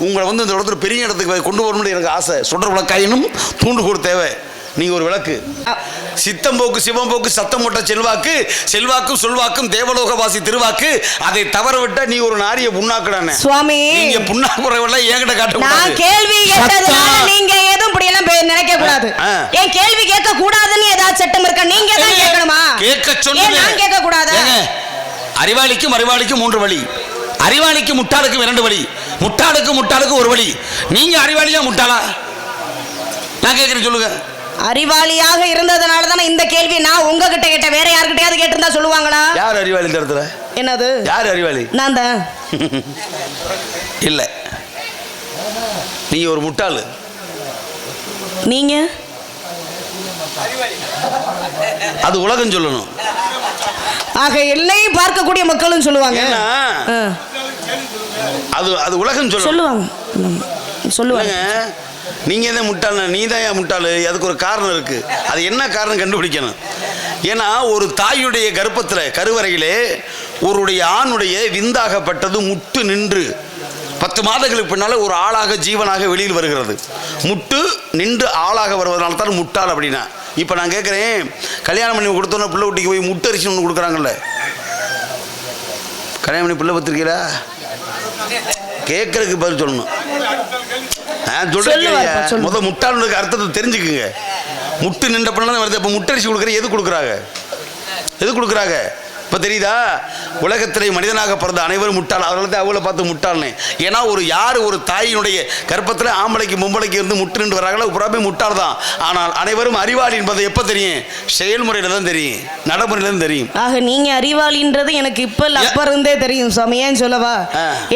உங்களை இந்த இடத்துல பெரிய இடத்துக்கு கொண்டு வரணும்னு எனக்கு ஆசை. சுடர் விளக்காயினும் தூண்டுகோல் தேவை. நீங்கள் ஒரு விளக்கு. சித்தம்போக்கு சிவம்போக்கு சத்தம் போட்ட செல்வாக்கு செல்வாக்கும் சொல்வாக்கும் தேவலோகவாசி திருவாக்கு. அதை தவற விட்டா நீ ஒரு நாரிய புண்ணாக்குடானே சுவாமி. நீங்க புண்ணாக்குறவங்கள என்கிட்ட காட்ட நான் கேள்வி கேட்டதுனால நீங்க எதுவும் இப்படி எல்லாம் நினைக்க கூடாது. ஏன் கேள்வி கேட்க கூடாதுன்னு ஏதாவது சட்டம் இருக்கா? நீங்க தான் கேட்கணுமா? கேட்க சொன்னீங்க. நான் கேட்க கூடாது. அறிவாளிக்கும் 3 வழி. அறிவாளிக்கு முட்டாளுக்கு 2 வழி. முட்டாளுக்கு ஒரு வழி. நீங்க அறிவாளியா முட்டாளா? நான் கேட்கிறேன் சொல்லுங்க. அறிவாளியாக இருந்ததனால தான் இந்த கேள்வி நான் உங்ககிட்ட கேட்டேன். வேற யார்கிட்டயாவது கேட்டிருந்தா சொல்லுவாங்களா? யார் அறிவாளி இந்த இடத்துல? என்னது யார் அறிவாளி? நான் தான். இல்ல நீங்க ஒரு முட்டாளு. நீங்க அது உலகம் சொல்லணும். ஆக எல்லையும் பார்க்கக்கூடிய மக்களும் சொல்லுவாங்க. அது உலகம் சொல்லுவாங்க. நீங்க தான் முட்டாள், நீ தான் முட்டாளு. அதுக்கு ஒரு காரணம் இருக்கு. அது என்ன காரணம் கண்டுபிடிக்கணும். ஏன்னா ஒரு தாயுடைய கர்ப்பத்தில் கருவறையிலே ஒருடைய ஆணுடைய விந்தாகப்பட்டது முட்டு நின்று 10 மாதங்களுக்கு பின்னால ஒரு ஆளாக ஜீவனாக வெளியில் வருகிறது. முட்டு நின்று ஆளாக வருவதனால தான் முட்டாள் அப்படின்னா. இப்போ நான் கேட்குறேன், கல்யாணம் பண்ணி கொடுத்தோன்னா பிள்ளை குட்டிக்கு போய் முட்டை அரிசி ஒன்று கொடுக்குறாங்கல்ல. கல்யாணம் பண்ணி பிள்ளை பத்திருக்கீங்களா? கேட்கறதுக்கு பதில் சொல்லணும். முதல் முட்டாளுக்கு அர்த்தத்தை தெரிஞ்சுக்குங்க. முட்டு நின்ற பிள்ளை வருது. அப்போ முட்டரிசி கொடுக்குற எது கொடுக்குறாங்க? இப்போ தெரியுதா? உலகத்திலே மனிதனாக பிறந்த அனைவரும் முட்டாள். அதனால தான் அவங்கள பார்த்து முட்டாள்னே. ஏன்னா ஒரு தாயினுடைய கர்ப்பத்தில் ஆம்பளைக்கு பொம்பளைக்கு இருந்து முட்டு நின்று வராங்களோ புறாமே முட்டாள் தான். ஆனால் அனைவரும் அறிவாளி என்பது எப்போ தெரியும்? செயல்முறையில தான் தெரியும், நடைமுறையில தான் தெரியும். ஆக நீங்க அறிவாளின்றது எனக்கு இப்ப அப்ப இருந்தே தெரியும் சுவாமி. ஏன் சொல்லவா?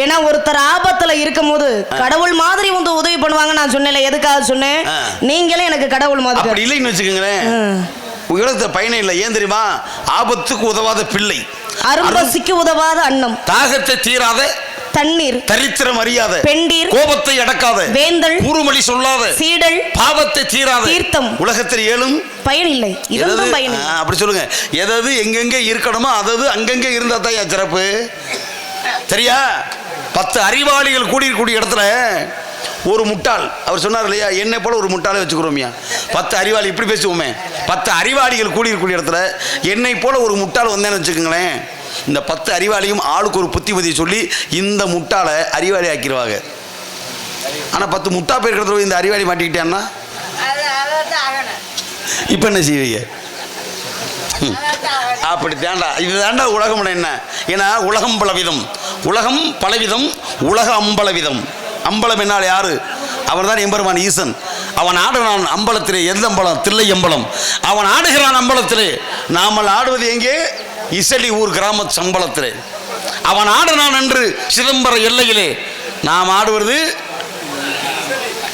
ஏன்னா ஒருத்தர் ஆபத்துல இருக்கும் போது கடவுள் மாதிரி வந்து உதவி பண்ணுவாங்க. நான் சொன்னேன், எதுக்காக சொன்னேன்? நீங்களே எனக்கு கடவுள் மாதிரி. அப்படி இல்லைன்னு வச்சுக்கோங்களேன், உலகத்தை பயணம் இல்லை. ஏன் தெரியுமா? ஆபத்துக்கு உதவாத பிள்ளை, அரும்பசிக்கு உதவாத அன்னம், தாகத்தை தீராத தண்ணீர், தரித்திரம் அறியாத, பெண்டீர், கோபத்தை அடக்காத, வேந்தல், கூறுமொழி சொல்லாத, சீடல், பாவத்தை தீராத, தீர்த்தம், உலகத்தில் ஏழும் பயனில்லை. இதெல்லாம் பயன் அப்படி சொல்லுங்க. எதாவது எங்கெங்க இருக்கணுமோ அதது அங்கங்க இருந்தா தான் சிறப்பு. சரியா? 10 அறிவாளிகள் கூடிய இடத்துல ஒரு முட்டாள், அவர் சொன்னார் இல்லையா, என்னை போல ஒரு முட்டாளை வச்சுக்கிறோமியா. 10 அறிவாளி இப்படி பேசுவோமே, 10 அறிவாளிகள் கூடிய இடத்துல என்னை போல ஒரு முட்டாள் வந்தேன்னு வச்சுக்கோங்களேன். இந்த 10 அறிவாளியும் ஆளுக்கு ஒரு புத்திமதியை சொல்லி இந்த முட்டாளை அறிவாளி ஆக்கிடுவாங்க. ஆனால் 10 முட்டா பேர் இருக்கிறத இந்த அறிவாளி மாட்டிக்கிட்டேன்னா இப்போ என்ன செய்வீங்க? அப்படி தாண்டா, இது தாண்டா உலகம். என்ன ஏன்னா உலகம் பலவிதம், உலகம் பலவிதம், உலக அம்பலவிதம். அம்பலம் என்னால் யாரு? அவன் தான் எம்பெருமான் ஈசன். அவன் ஆடுகிறான் அம்பலத்திலே. எந்த அம்பலம்? தில்லை அம்பலம். அவன் ஆடுகிறான் அம்பலத்திலே. நாமல் ஆடுவது எங்கே? இசலி ஊர் கிராம சம்பளத்திலே. அவன் ஆடுனான் என்று சிதம்பர எல்லையிலே. நாம் ஆடுவது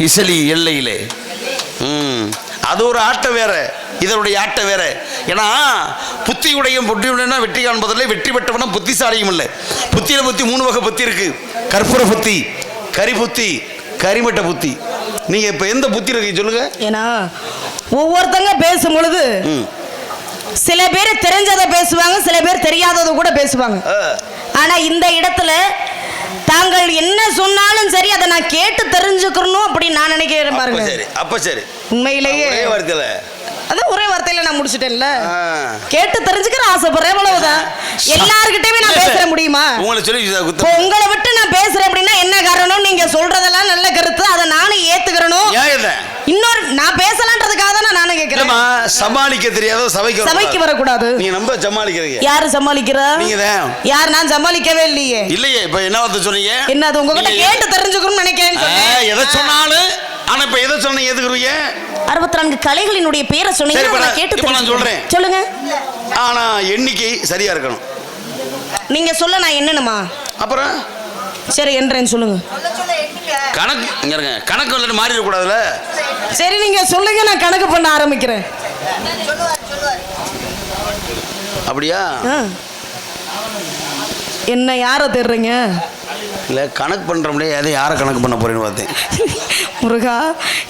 இசலி எல்லையிலே. அது ஒரு ஆட்டம் வேற, இதனுடைய ஆட்டம் வேற. ஏன்னா புத்தியுடையும் புத்தியுடையனா வெற்றி காண்பதில்லை, வெற்றி பெற்றவனும் புத்திசாலியும் இல்லை. புத்தியில புத்தி 3 வகை புத்தி இருக்கு. கற்பூர புத்தி, கரி புத்தி, கரிமட்ட புத்தி. நீங்க இப்ப எந்த புத்தி இருக்கு சொல்லுங்க. ஏன்னா ஒவ்வொருத்தங்க பேசும் பொழுது சில பேர் தெரிஞ்சதை பேசுவாங்க, சில பேர் தெரியாததை கூட பேசுவாங்க. ஆனா இந்த இடத்துல தாங்கள் என்ன சொன்னாலும் சரி அதை நான் கேட்டு தெரிஞ்சுக்கணும் அப்படின்னு நான் நினைக்கிறேன். பாருங்க. சரி, அப்ப சரி, உண்மையிலேயே அதான் ஒரே வார்த்தையில நான் முடிச்சிட்டேன்ல. கேட்டு தெரிஞ்சுக்கிற ஆசைப்படுறேன், அவ்வளவுதான். எல்லார்கிட்டயுமே நான் பேச முடியுமா? உங்களை விட்டு நான் பேசுறேன் அப்படின்னா என்ன காரணம்? நீங்க சொல்றதெல்லாம் நல்ல கருத்து, அதை நானும் ஏத்துக்கிறணும். இன்னொரு நான் பேசலான்றதுக்காக தான் நானும் கேட்கிறேன். சமாளிக்க தெரியாத சபைக்கு வரக்கூடாது. நீங்க நம்ம சமாளிக்கிறீங்க. யாரு சமாளிக்கிறா? நீங்க தான். யார்? நான் சமாளிக்கவே இல்லையே. இல்லையே. இப்ப என்ன வந்து சொன்னீங்க? என்னது? உங்ககிட்ட கேட்டு தெரிஞ்சுக்கணும்னு நினைக்கிறேன். எதை சொன்னாலும். ஆனா இப்ப எதை சொன்னீங்க? எதுக்குறீங்க? 64 கலைகளினுடைய பேரை சொன்னீங்க. நான் கேட்டு நான் சொல்றேன். சொல்லுங்க. ஆனா எண்ணிக்கை சரியா இருக்கணும். நீங்க சொல்ல நான் என்னணுமா? அப்புறம் சரி என்றேன், சொல்லுங்க. கணக்கு இங்க இருங்க. கணக்கு வந்து மாறிட கூடாதுல. சரி நீங்க சொல்லுங்க, நான் கணக்கு பண்ண ஆரம்பிக்கிறேன். அப்படியா? என்ன யார தேடுறீங்க? இல்ல கணக்கு பண்ற முடியாது. எதை யாரை கணக்கு பண்ண போறேன்னு பார்த்தேன். முருகா,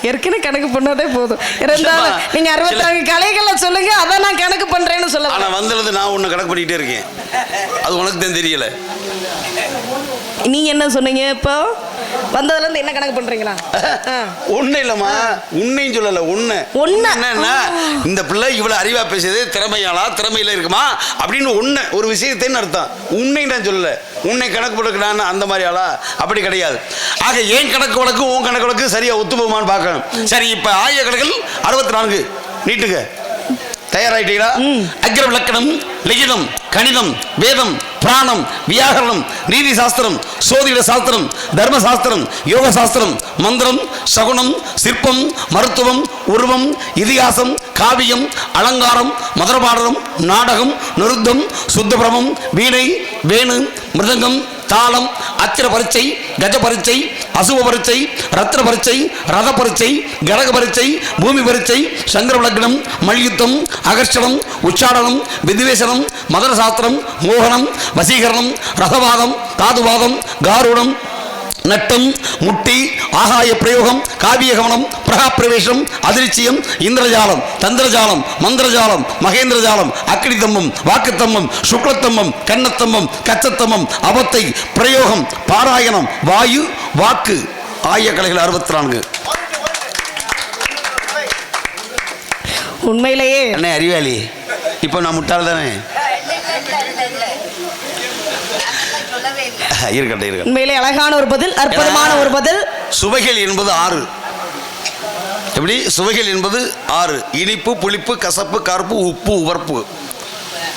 ஏற்கனவே கணக்கு பண்ணாதே போதும். இருந்தாலும் நீங்க 64 கலைகளை சொல்லுங்க, அதான் நான் கணக்கு பண்றேன்னு சொல்ல. ஆனா வந்தது நான் உன்னை கணக்கு பண்ணிட்டே இருக்கேன். அது உனக்கு தான் தெரியல. நீங்க என்ன சொன்னீங்க? இப்போ வந்ததுல இருந்து என்ன கணக்கு பண்றீங்களா? ஒண்ணு இல்லம்மா, உன்னையும் சொல்லல. ஒண்ணு என்னன்னா, இந்த பிள்ளை இவ்வளவு அறிவா பேசுறது திறமையாளா, திறமையில இருக்குமா அப்படின்னு ஒண்ணு ஒரு விஷயத்தைன்னு அர்த்தம். உன்னை நான் சொல்லல. உன்னை கணக்கு போட்டுக்கிட்டான்னு அந்த மாதிரி ஆளா? அப்படி கிடையாது. ஆக ஏன் கணக்கு வழக்கு உன் கணக்கு வழக்கு சரியா ஒத்து போகுமான்னு பார்க்கணும். சரி, இப்ப ஆய கணக்குகள் 64 நீட்டுங்க. தயாராயிட்டீங்களா? அக்ர விளக்கணம், லிகிதம், கணிதம், வேதம், பிராணம், வியாகரணம், நீதி சாஸ்திரம், சோதிட சாஸ்திரம், தர்ம சாஸ்திரம், யோக சாஸ்திரம், மந்திரம், சகுனம், சிற்பம், மருத்துவம், உருவம், இதிகாசம், காவியம், அலங்காரம், மதுரபாடலம், நாடகம், நிருத்தம், சுத்தபிரமம், வீணை, வேணு, மிருதங்கம், தாளம், அத்திர பரீட்சை, கஜ பரீட்சை, அசுவ பரீட்சை, ரத்ன பரீட்சை, ரத பரீட்சை, கடக பரீட்சை, பூமி பரீட்சை, சங்கர விளக்கணம், மல்யுத்தம், அகர்ஷணம், உச்சாடனம், வித்வேஷனம், மதர சாஸ்திரம், மோகனம், வசீகரணம், ரசவாதம், தாதுவாதம், காருடம், நட்டம், முட்டி, ஆகாய பிரயோகம், காவிய கவனம், பிரகாப்பிரவேசம், அதிர்ச்சியம், இந்திரஜாலம், தந்திரஜாலம், மந்திரஜாலம், மகேந்திரஜாலம், அக்கினித்தம்மம், வாக்குத்தம்மம், சுக்லத்தம்மம், கண்ணத்தம்மம், கச்சத்தம்மம், அபத்தை, பிரயோகம், பாராயணம், வாயு, வாக்கு, ஆய கலைகள் 64. உண்மையிலேயே என்ன அறிவாளி? இப்போ நான் முட்டாள் தானே? இருக்கட்டும். உண்மையிலே அழகான ஒரு பதில், அற்புதமான ஒரு பதில். சுவைகள் என்பது 6. எப்படி? சுவைகள் என்பது 6. இனிப்பு, புளிப்பு, கசப்பு, கருப்பு, உப்பு, உவர்ப்பு.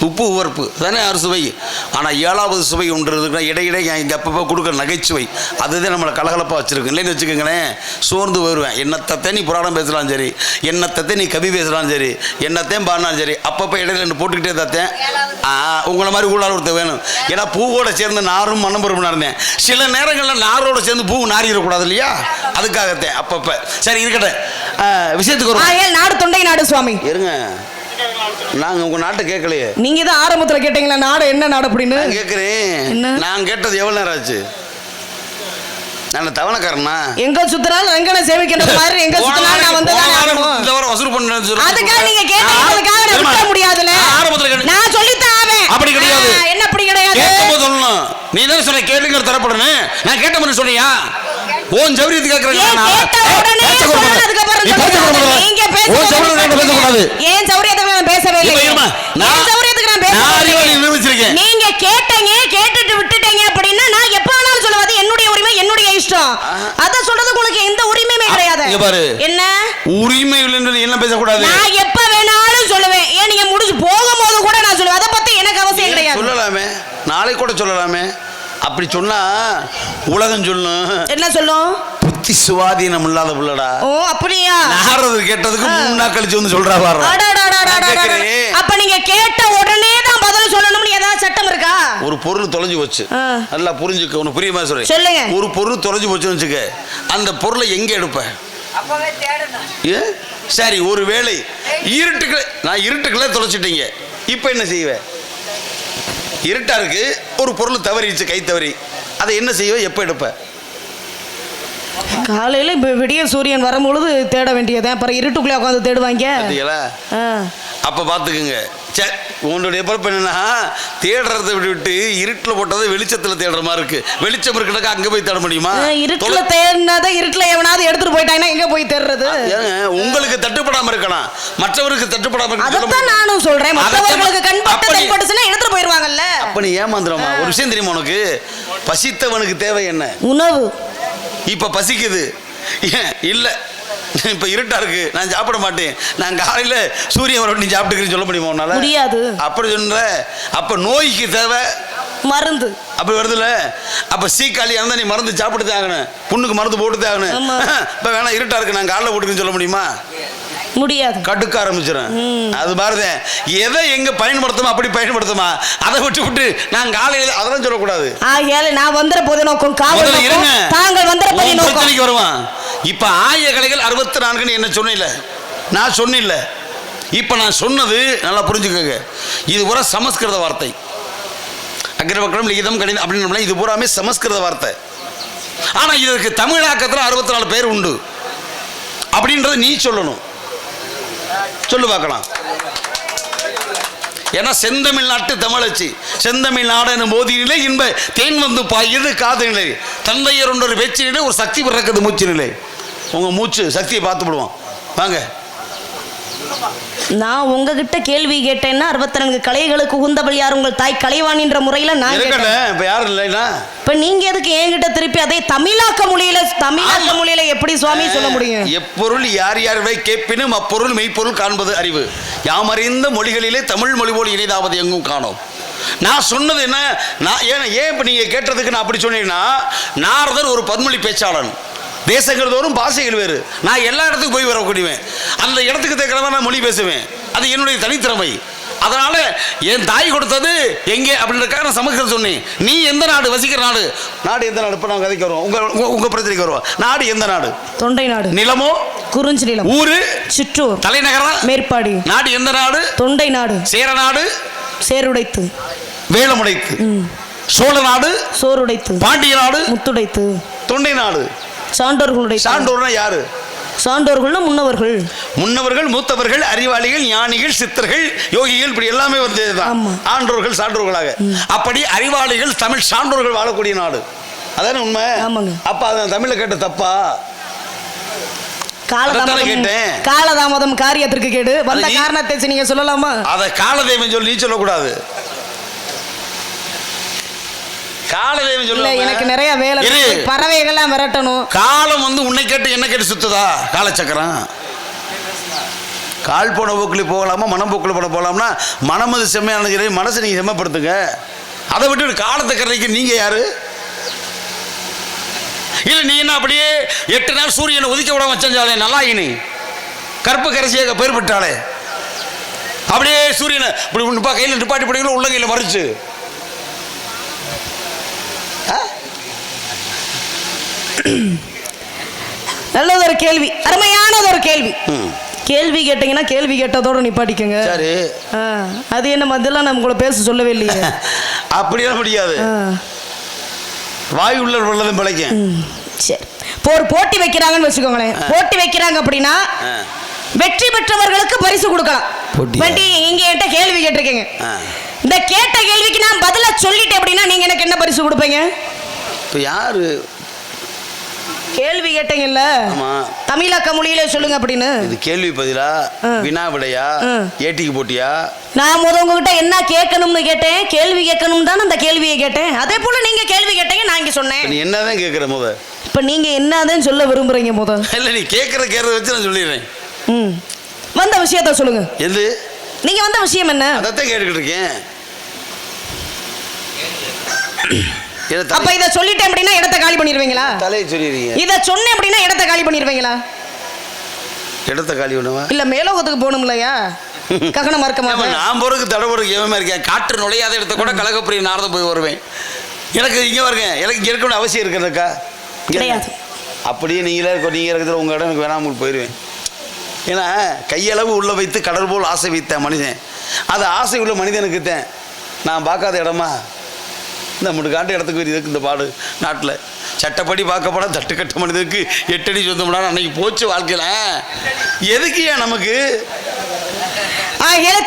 உப்பு உவர்ப்பு தானே 6 சுவை. ஆனால் 7வது சுவை ஒன்று இருக்குன்னா இடையிடையே இங்கே அப்பப்போ கொடுக்குற நகைச்சுவை, அதுதான் நம்மளை கலகலப்பாக வச்சுருக்கு. இல்லைன்னு வச்சுக்கோங்களேன், சோர்ந்து வருவேன். என்னத்தை நீ புராணம் பேசலாம் சரி, என்னத்தை நீ கவி பேசலாம் சரி, என்னத்தையும் பாடினாலும் சரி, அப்பப்போ இடையில ரெண்டு போட்டுக்கிட்டே தத்தேன். உங்களை மாதிரி ஊழல் ஒருத்தர் வேணும். ஏன்னா பூவோட சேர்ந்து நாரும் மனம்பெருமனா இருந்தேன். சில நேரங்களில் நாரோட சேர்ந்து பூ நாரிடக்கூடாது இல்லையா? அதுக்காகத்தேன் அப்பப்போ. சரி இருக்கட்டும், விஷயத்துக்கு ஒரு நாடு தொண்டை நாடு சுவாமி இருங்க. நாங்க உங்க நாட்டை கேட்கலையே. நீங்க தான் ஆரம்பத்துல கேட்டீங்களா நாடு என்ன நாடு அப்படின்னு? கேட்கிறேன். நான் கேட்டது எவ்வளவு நேரம் ஆச்சு? நான் தவணக்காரனா? எங்க சுத்தினாலும் ரங்கனை சேவிக்கின்ற மாதிரி எங்க சுத்தினாலும் நான் வந்து இந்த வாரம் வசூல் பண்ணேன்னு சொல்றேன். அதுக்காக நீங்க கேட்டதுக்காக நான் விட முடியாதுல. நான் சொல்லித்தான் ஆவேன். அப்படி கிடையாது. என்ன அப்படி கிடையாது? கேட்கும்போது சொல்லணும். நீ தானே சொன்ன கேளுங்க தரப்படணும். நான் கேட்ட மாதிரி சொன்னியா? ஓன் ஜவுரியத்துக்கு கேக்குறேன். கேட்ட உடனே சொன்னதுக்கு அப்புறம் நீங்க பேசக்கூடாது. ஏன் ஜவுரியத்துக்கு நான் பேசவே இல்லை. நான் ஜவுரியத்துக்கு நான் பேசவே. நீங்க கேட்டீங்க, கேட்டுட்டு விட்டுட்டீங்க அப்படின்னா நான் எப்ப வேணாலும் சொல்லுவது என்னுடைய உரிமை, என்னுடைய இஷ்டம். அத சொல்றது உங்களுக்கு எந்த உரிமையுமே கிடையாது. என்ன உரிமை இல்லைன்னு என்ன பேசக்கூடாது? நான் எப்ப வேணாலும் சொல்லுவேன். ஏன் நீங்க முடிஞ்சு போகும்போது கூட நான் சொல்லுவேன். அத பத்தி எனக்கு அவசியம் கிடையாது. சொல்லலாமே, நாளைக்கு கூட சொல்லலாமே. அப்படி சொன்னா உலகம் சொல்லும். என்ன சொல்லும்? புத்தி சுவாதீனம் இல்லாத புள்ளடா. ஓ அப்படியா? நாரது கேட்டதுக்கு 3 நாள் கழிச்சு வந்து சொல்றா பாரு. அப்ப நீங்க கேட்ட உடனே தான் பதில் சொல்லணும்னு ஏதாவது சட்டம் இருக்கா? ஒரு பொருள் தொலைஞ்சு போச்சு, நல்லா புரிஞ்சுக்க, உனக்கு புரியுமா சொல்றேன். சொல்லுங்க. ஒரு பொருள் தொலைஞ்சு போச்சுன்னு வச்சுக்க, அந்த பொருளை எங்க எடுப்ப? அப்பவே தேடணும். சரி, ஒரு வேளை இருட்டுக்குள்ள, நான் இருட்டுக்குள்ள தொலைச்சிட்டீங்க, இப்ப என்ன செய்வேன்? இருட்டா இருக்கு, ஒரு பொருள் தவறிடுச்சு, கை தவறி, அதை என்ன செய்வேன்? எப்ப எடுப்ப? காலையில விடிய சூரியன் வரும்பொழுது தேட வேண்டியதான். அப்புறம் இருட்டுக்குள்ளே உட்காந்து தேடுவாங்க. அப்ப பாத்துக்குங்க. உன்னுடைய பொறுப்பு என்னன்னா, தேடுறதை விட்டு இருட்டுல போட்டதை வெளிச்சத்துல தேடுற மாதிரி இருக்கு. வெளிச்சம் இருக்குனாக்கா அங்க போய் தேட முடியுமா? இருட்டுல தேடினாதான் இருட்டுல எவனாவது எடுத்துட்டு போயிட்டாங்கன்னா எங்க போய் தேடுறது? உங்களுக்கு தட்டுப்படாம இருக்கலாம், மற்றவருக்கு தட்டுப்படாம இருக்கலாம். அதான் நானும் சொல்றேன், மற்றவர்களுக்கு கண்பட்டுச்சுன்னா எடுத்துட்டு போயிருவாங்கல்ல. அப்ப நீ ஏமாந்துறமா? ஒரு விஷயம் தெரியுமா உனக்கு? பசித்தவனுக்கு தேவை என்ன? உணவு. இப்ப பசிக்குது இல்ல, இப்ப இருட்டா இருக்கு, நான் சாப்பிட மாட்டேன், நான் காலையில சூரியன் வர நீ சாப்பிட்டுக்கிறேன்னு சொல்ல முடியுமா உன்னால? முடியாது. அப்படி சொல்ற. அப்ப நோய்க்கு தேவை மருந்து. அப்படி வருதுல்ல, அப்ப சீக்காளியா இருந்தா நீ மருந்து சாப்பிட்டு ஆகணும், புண்ணுக்கு மருந்து போட்டு ஆகணும். இப்ப வேணா இருட்டா இருக்கு, நான் காலைல போட்டுக்கிறேன்னு சொல்ல முடியுமா? முடியாது. கடுக்க ஆரம்பிச்சிடும். அது பாருதேன், எதை எங்க பயன்படுத்துமா அப்படி பயன்படுத்துமா, அதை விட்டு நான் காலையில அதெல்லாம் சொல்லக்கூடாது. ஆகையால நான் வந்தற போது நோக்கம் காவல் நோக்கம், தாங்கள் வந்தற போது நோக்கம் வருவான். இப்ப ஆய கலைகள் 64 என்ன சொன்னில்ல, நான் சொன்னில்ல. இப்ப நான் சொன்னது நல்லா புரிஞ்சுக்கோங்க, இது பூரா சமஸ்கிருத வார்த்தை. அக்ரவக்ரம் லிகிதம் கணிதம் அப்படின்னு இது பூராமே சமஸ்கிருத வார்த்தை. ஆனா இதற்கு தமிழாக்கத்தில் 64 பேர் உண்டு அப்படின்றது நீ சொல்லணும். சொல்லு பார்க்கலாம். ஏன்னா செந்தமிழ்நாட்டு தமிழச்சி, செந்தமிழ் நாடு போதினிலே இன்ப தேன் வந்து பாயுது காது நிலை, தந்தையர் ஒன்றொரு பேச்சு நிலை, ஒரு சக்தி பிறக்குது மூச்சு நிலை. உங்க மூச்சு சக்தியை பார்த்து விடுவோம் வாங்க. நான் உங்ககிட்ட கேள்வி கேட்டேன்னா 64 கலைகளுக்கு உகுந்தபடி யார்? உங்கள் தாய் கலைவாணின்ற முறையில நான் கேட்டேன். இப்ப யாரும் இல்லைனா இப்ப நீங்க எதுக்கு என்கிட்ட திருப்பி அதே தமிழாக்க மொழியில எப்படி சுவாமி சொல்ல முடியும்? எப்பொருள் யார் யார்வை கேட்பினும் அப்பொருள் மெய்ப்பொருள் காண்பது அறிவு. யாமறிந்த மொழிகளிலே தமிழ் மொழி போல் இணைதாவது எங்கும் காணோம். நான் சொன்னது என்ன, நான் ஏன் இப்ப நீங்க கேட்டதுக்கு நான் அப்படி சொன்னீங்கன்னா, நாரதர் ஒரு பன்மொழி பேச்சாளன், தேசங்கள் தோறும் பாஷைகள் வேறு, நான் எல்லா இடத்துக்கும் போய் வரக்கூடியவேன், அந்த இடத்துக்கு தேக்கிறவன் நான் மொழி பேசுவேன், அது என்னுடைய தனித்திறமை. அதனால என் தாய் கொடுத்தது எங்கே அப்படின்றக்காக நான் சமஸ்கிருதம் சொன்னேன். நீ எந்த நாடு வசிக்கிற நாடு? நாடு எந்த நாடு? இப்போ நான் கதைக்கு வருவோம், உங்க பிரச்சனைக்கு வருவோம். நாடு எந்த நாடு? தொண்டை நாடு. நிலமோ? குறிஞ்சி நிலம். ஊரு? சிற்றூர். தலைநகரம்? மேற்பாடி. நாடு எந்த நாடு? தொண்டை நாடு. சேர நாடு? சேருடைத்து. வேலமுடைத்து. சோழ நாடு? சோறுடைத்து. பாண்டிய நாடு? முத்துடைத்து. தொண்டை நாடு? சான்றோர்களுடைய. சான்றோர்னா யாரு? சான்றோர்கள்னா முன்னவர்கள். முன்னவர்கள், மூத்தவர்கள், அறிவாளிகள், ஞானிகள், சித்தர்கள், யோகிகள், இப்படி எல்லாமே வந்ததுதான் ஆன்றோர்கள் சான்றோர்களாக. அப்படி அறிவாளிகள் தமிழ் சான்றோர்கள் வாழக்கூடிய நாடு, அதான உண்மை. அப்ப அத தமிழ்ல கேட்ட தப்பா? காலதாமதம் காரியத்திற்கு கேடு, வந்த காரணத்தை நீங்க சொல்லலாமா? அத காலதேவன் சொல்லி நீ சொல்லக்கூடாது. காலதேவன் சொல்ல எனக்கு நிறைய வேலை, பறவைகள்லாம் விரட்டணும். காலம் வந்து உன்னை கேட்டு என்ன கேட்டு சுத்துதா? காலச்சக்கரம். கால் போன போக்குல போகலாமா, மனம் போக்குல போகலாம்னா, மனம் அது செம்மையான மனசை நீங்க செம்மப்படுத்துங்க. அதை விட்டு காலத்தை கரைக்கு நீங்க யாரு? இல்ல நீ என்ன அப்படியே 8 நாள் சூரியனை உதிக்க விடாம வச்சாலே நல்லா இனி கற்பு கரைசியாக பேர் பெற்றாலே, அப்படியே சூரியனை இப்படி கையில் நிப்பாட்டி பிடிக்கல, உள்ள கையில் மறைச்சு. நல்லதொரு கேள்வி, அருமையானதொரு கேள்வி. கேள்வி கேட்டீங்கன்னா கேள்வி கேட்டதோட நிப்பாட்டிக்கங்க. சரி, அது என்ன அதெல்லாம் நம்ம கூட பேச சொல்லவே இல்லையே. அப்படியே முடியாது, வாய் உள்ள உள்ளதும் பிழைக்கும். சரி, இப்போ ஒரு போட்டி வைக்கிறாங்கன்னு வச்சுக்கோங்களேன். போட்டி வைக்கிறாங்க அப்படின்னா வெற்றி பெற்றவர்களுக்கு பரிசு கொடுக்கலாம். வண்டி இங்க என்கிட்ட கேள்வி கேட்டிருக்கீங்க. இந்த கேட்ட கேள்விக்கு நான் பதில சொல்லிட்டேன் அப்படின்னா நீங்க எனக்கு என்ன பரிசு கொடுப்பீங்க? இப்போ யாரு கேள்வி கேட்டீங்கல்ல, தமிழக மொழியில சொல்லுங்க அப்படின்னு. இது கேள்வி பதிலா, வினா விடையா, ஏட்டிக்கு போட்டியா? நான் உங்ககிட்ட என்ன கேட்கணும்னு கேட்டேன், கேள்வி கேட்கணும் தான் அந்த கேள்வியை கேட்டேன். அதே போல நீங்க கேள்வி கேட்டீங்க, நான் இங்க சொன்னேன். நீ என்னதான் கேட்குற முத? இப்ப நீங்க என்னதான் சொல்ல விரும்புறீங்க முத? இல்ல நீ கேட்கறத வச்சு நான் சொல்லிடுறேன். வந்த விஷயத்த சொல்லுங்க. எது? நீங்க வந்த விஷயம் என்ன? அதான் கேட்டுக்கிட்டு இருக்கேன். அப்ப இத சொல்லிட்டேன் அப்படின்னா இடத்தை காலி பண்ணிடுவீங்களா? தலையை சொல்லிடுறீங்க. இத சொன்னேன் அப்படின்னா இடத்தை காலி பண்ணிடுவீங்களா? இடத்தை காலி பண்ணுவா இல்ல மேலோகத்துக்கு போகணும் இல்லையா? ககன மார்க்கமா நான் போறதுக்கு தடவுறதுக்கு எவமே இருக்கேன். காற்று நுழையாத இடத்த கூட கலகப்பிரிய நாரத போய் வருவேன். எனக்கு இங்கே வருங்க, எனக்கு இங்கே இருக்கணும் அவசியம் இருக்கிறதுக்கா? கிடையாது. அப்படியே நீங்களே நீங்க இருக்கிற உங்க இடம் எனக்கு வேணாமல் போயிடுவேன். ஏன்னா கையளவு உள்ள வைத்து கடல் போல் ஆசை வைத்தேன் மனிதன். அது ஆசை உள்ள மனிதனுக்கு தான். நான் பார்க்காத இடமா இந்த முடுக்காண்டு இடத்துக்கு இதுக்கு இந்த பாடு நாட்டில் சட்டப்படி பார்க்கப்பட தட்டுக்கட்ட மனிதனுக்கு 8 அடி சொந்தம்னா அன்னைக்கு போச்சு வாழ்க்கையில. எதுக்கு ஏன் நமக்கு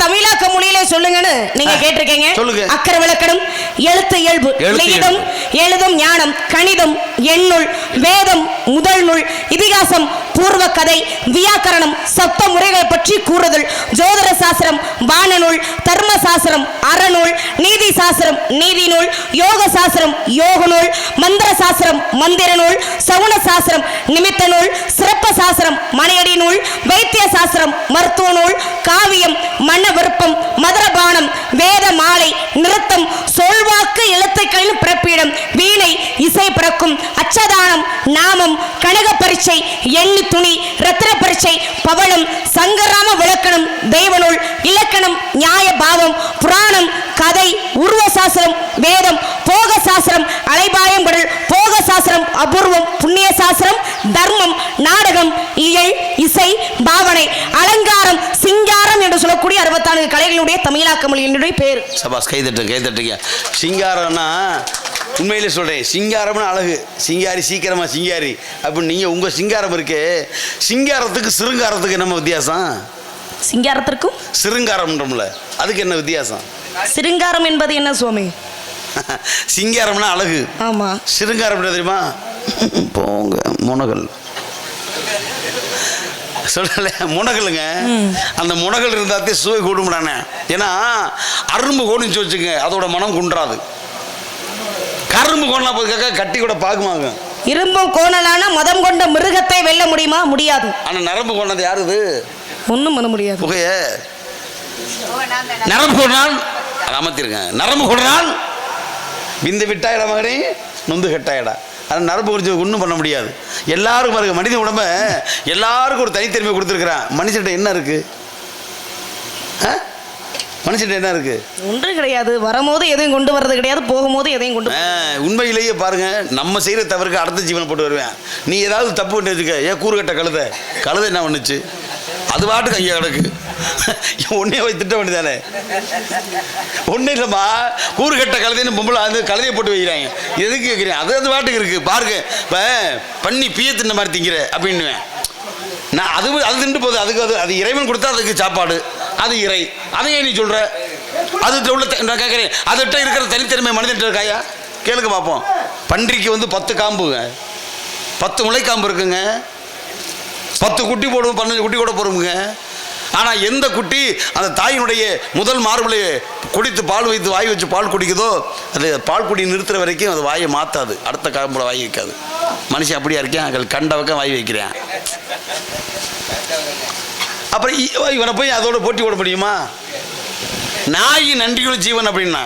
தமிழாக்க மொழியில சொல்லுங்கன்னு நீங்க கேட்டிருக்கீங்க. சொல்லுங்க. அக்கறை விளக்கணம், எழுத்து இயல்பு, லிகிதம், எழுதும் ஞானம், கணிதம், எண்ணுள், வேதம், முதல் நூல், இதிகாசம், பூர்வ கதை, வியாக்கரணம், சப்த முறைகளை பற்றி கூறுதல், ஜோதிட சாஸ்திரம், வானநூல், தர்ம சாஸ்திரம், அறநூல், நீதி சாஸ்திரம், நீதி நூல், யோக சாஸ்திரம், யோக நூல், மந்திர சாஸ்திரம், மந்திர நூல், சகுன சாஸ்திரம், நிமித்த நூல், சிறப்ப சாஸ்திரம், மனையடி நூல், வைத்திய சாஸ்திரம், மருத்துவ நூல், காவியம், மன்ன விருப்பம், மதுரபானம், வேத மாலை, நிறுத்தம், சொல்வாக்கு, எழுத்துக்களின் பிறப்பிடம், வீணை, இசை பிறக்கும், அச்சதானம், நாமம், கனக பரீட்சை, எண்ணி துணி, ரத்தின பரீட்சை, பவளம், சங்கராம விளக்கணம், தெய்வநூல், இலக்கணம், நியாய பாவம், புராணம், கதை, உருவ சாஸ்திரம், வேதம், போக சாஸ்திரம், அலைபாயம் கடல், போக சாஸ்திரம், அபூர்வம், புண்ணிய சாஸ்திரம், தர்மம், நாடகம், இயல், இசை, பாவனை, அலங்காரம், சிங்காரம் என்று சொல்லக்கூடிய 64 கலைகளுடைய தமிழாக்க மொழியினுடைய பேர். சபாஸ், கைதட்டுங்க. சிங்காரம்னா உண்மையிலே சொல்கிறேன், சிங்காரம்னு அழகு. சிங்காரி சீக்கிரமா சிங்காரி அப்படின்னு நீங்கள் உங்கள் சிங்காரம் இருக்கு. சிங்காரத்துக்கு சிருங்காரத்துக்கு என்ன வித்தியாசம்? சிங்காரத்திற்கும் சிருங்காரம்ன்றோம்ல, அதுக்கு என்ன வித்தியாசம்? சிருங்காரம் என்பது என்ன சுவாமி? சிங்காரம்னா அழகு. ஆமா. சிருங்காரம் தெரியுமா? போங்க முனகல் சொல்லல, முனகலுங்க. அந்த முனகல் இருந்தாத்தே சுவை கூடும்டானே. ஏன்னா அரும்பு கோணுச்சு வச்சுங்க, அதோட மனம் குன்றாது. கரும்பு கோணலாம் போதுக்காக கட்டி கூட பார்க்குமாங்க. இரும்பும் கோணலான மதம் கொண்ட மிருகத்தை வெல்ல முடியுமா? முடியாது. ஆனா நரம்பு கொண்டது யாருது? ஒண்ணும் பண்ண முடியாது. புகைய நரம்பு கொண்டால் அதை அமர்த்திருக்கேன். நரம்பு கொண்டால் விந்து விட்டாயிடா மகனே, நொந்து கட்டாயிடா. ஆனால் நரம்பு குறித்து ஒன்றும் பண்ண முடியாது. எல்லாருக்கும் பாருங்க, மனித உடம்ப எல்லாருக்கும் ஒரு தனித்தன்மை கொடுத்துருக்குறான். மனுஷன்ட்ட என்ன இருக்கு? மனுஷன் என்ன இருக்கு? ஒன்றும் கிடையாது. வரும்போது எதையும் கொண்டு வர்றது கிடையாது, போகும்போது எதையும் கொண்டு. உண்மையிலேயே பாருங்க, நம்ம செய்யற தவறுக்கு அடுத்த ஜீவனை போட்டு வருவேன். நீ ஏதாவது தப்பு பண்ணி வச்சுக்க, ஏன் கூறுகட்ட கழுதை என்ன பண்ணுச்சு? அது பாட்டுக்கு அங்கே கிடக்கு. ஒன்னே போய் திட்ட வேண்டியதானே? ஒன்றும் இல்லைம்மா, கூறுகட்ட கழுதைன்னு பொம்பளை அந்த கழுதையை போட்டு வைக்கிறாங்க. எதுக்கு கேட்குறேன்? அது பாட்டுக்கு இருக்கு பாருங்க. இப்போ பண்ணி பிய தின்ன மாதிரி திங்கிற அப்படின்னுவேன் நான். அது தின்று போகுது. அதுக்கு அது இறைவன் கொடுத்தா அதுக்கு சாப்பாடு, அது இறை. அதையே நீ சொல்ற? அது உள்ள நான் கேட்குறேன், அதுகிட்ட இருக்கிற தனித்திறமை மனிதன் இருக்காயா? கேளுங்க பார்ப்போம். பன்றிக்கு 10 காம்புங்க, 10 முளைக்காம்பு இருக்குங்க, 10 குட்டி போடுவோம், 15 குட்டி கூட போடுவோங்க. ஆனால் எந்த குட்டி அந்த தாயினுடைய முதல் மார்பிளையை குடித்து பால் வைத்து வாய் வச்சு பால் குடிக்குதோ, அது பால் குடி நிறுத்துற வரைக்கும் அது வாயை மாற்றாது, அடுத்த காம்புல வாய் வைக்காது. மனுஷன் அப்படியா இருக்கேன், அங்கே கண்ட பக்கம் வாய் வைக்கிறேன். அப்புறம் இவனை போய் அதோட போட்டி போட முடியுமா? நாய் நன்றியுள்ள ஜீவன் அப்படின்னா,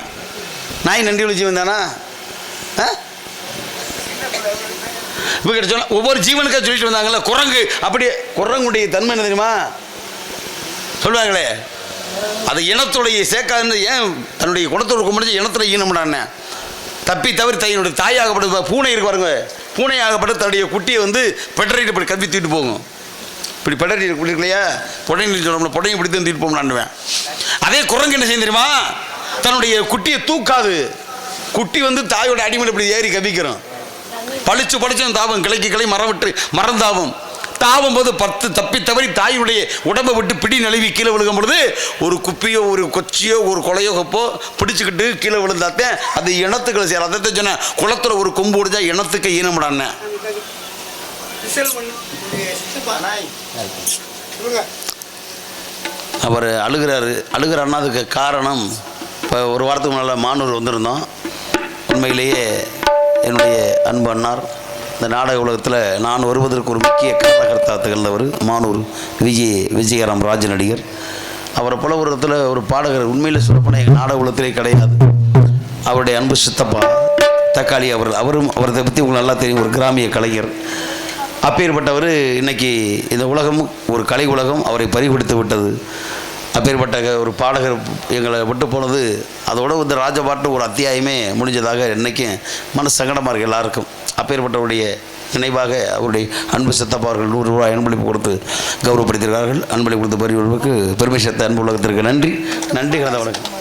நாய் நன்றியுள்ள ஜீவன் தானா? இப்போ சொன்ன ஒவ்வொரு ஜீவனுக்காக சொல்லிட்டு வந்தாங்கல்ல, குரங்கு. அப்படியே குரங்குடைய தன்மை என்ன தெரியுமா சொல்லுவாங்களே? அது இனத்துடைய சேர்க்காதுன்னு. ஏன் தன்னுடைய குணத்தோடு முடிஞ்சு இனத்துல ஈனம்டான தப்பி தவிர தன்னுடைய தாயாகப்பட்ட பூனை இருக்கு பாருங்க. பூனையாகப்பட்ட தன்னுடைய குட்டியை பெட்டரைட்டு இப்படி கல்வி தூக்கிட்டு போகும். இப்படி பெட்டரை இல்லையா, புடையின்னு சொல்லணும்ல, புடையும் இப்படி தான் தூக்கிட்டு போகலான்னுவேன். அதே குரங்கு என்ன செய்யும் தெரியுமா? தன்னுடைய குட்டியை தூக்காது. குட்டி தாயோட அடிமலை இப்படி ஏறி கவிக்கிறோம். பளிச்சு பளிச்சு தாவும், கிளைக்கு கிளை மரம் விட்டு மரம் தாவும். தாவும் போது 10 தப்பி தவறி தாயுடைய உடம்பை விட்டு பிடி நழுவி கீழே விழுகும் பொழுது ஒரு குப்பியோ ஒரு கொச்சியோ ஒரு கொலையோ கப்போ பிடிச்சிக்கிட்டு கீழே விழுந்தாத்தேன் அது இனத்துக்களை சேர. அதை சொன்ன குளத்துல ஒரு கொம்பு உடைஞ்சா இனத்துக்கு ஈனமிடான்னு. அவர் அழுகிறாருன்னா அதுக்கு காரணம், இப்போ ஒரு வாரத்துக்கு முன்னால் மானூர் வந்திருந்தோம். உண்மையிலேயே என்னுடைய அன்பு அண்ணார் இந்த நாடக உலகத்தில் நான் வருவதற்கு ஒரு முக்கிய காரணகர்த்தா திகழ்ந்தவர் மானூர் விஜயராம் ராஜ நடிகர். அவரை போல ஒரு இடத்துல ஒரு பாடகர் உண்மையில் சொல்லப்போனால் எங்கள் நாடக உலகத்திலே கிடையாது. அவருடைய அன்பு சித்தப்பா தக்காளி அவரும் அவரை பற்றி உங்களுக்கு நல்லா தெரியும், ஒரு கிராமிய கலைஞர். அப்பேற்பட்டவர் இன்னைக்கு இந்த உலகம் ஒரு கலை உலகம் அவரை பறிகொடுத்து விட்டது. அப்பேற்பட்ட ஒரு பாடகர் எங்களை விட்டு போனது, அதோட இந்த ராஜபாட்டு ஒரு அத்தியாயமே முடிஞ்சதாக இன்றைக்கும் மனசு சங்கடமாக இருக்குது எல்லாருக்கும். அப்பேற்பட்டவருடைய நினைவாக அவருடைய அன்பு சித்தப்பா அவர்கள் 100 ரூபாய் அன்பளிப்பு கொடுத்து கௌரவப்படுத்தியிருக்கார்கள். அன்பளிப்பு கொடுத்து பறிவுக்கு பெருமை சேர்த்த அன்பு உலகத்திற்கு நன்றி. நன்றி கலந்த வணக்கம்.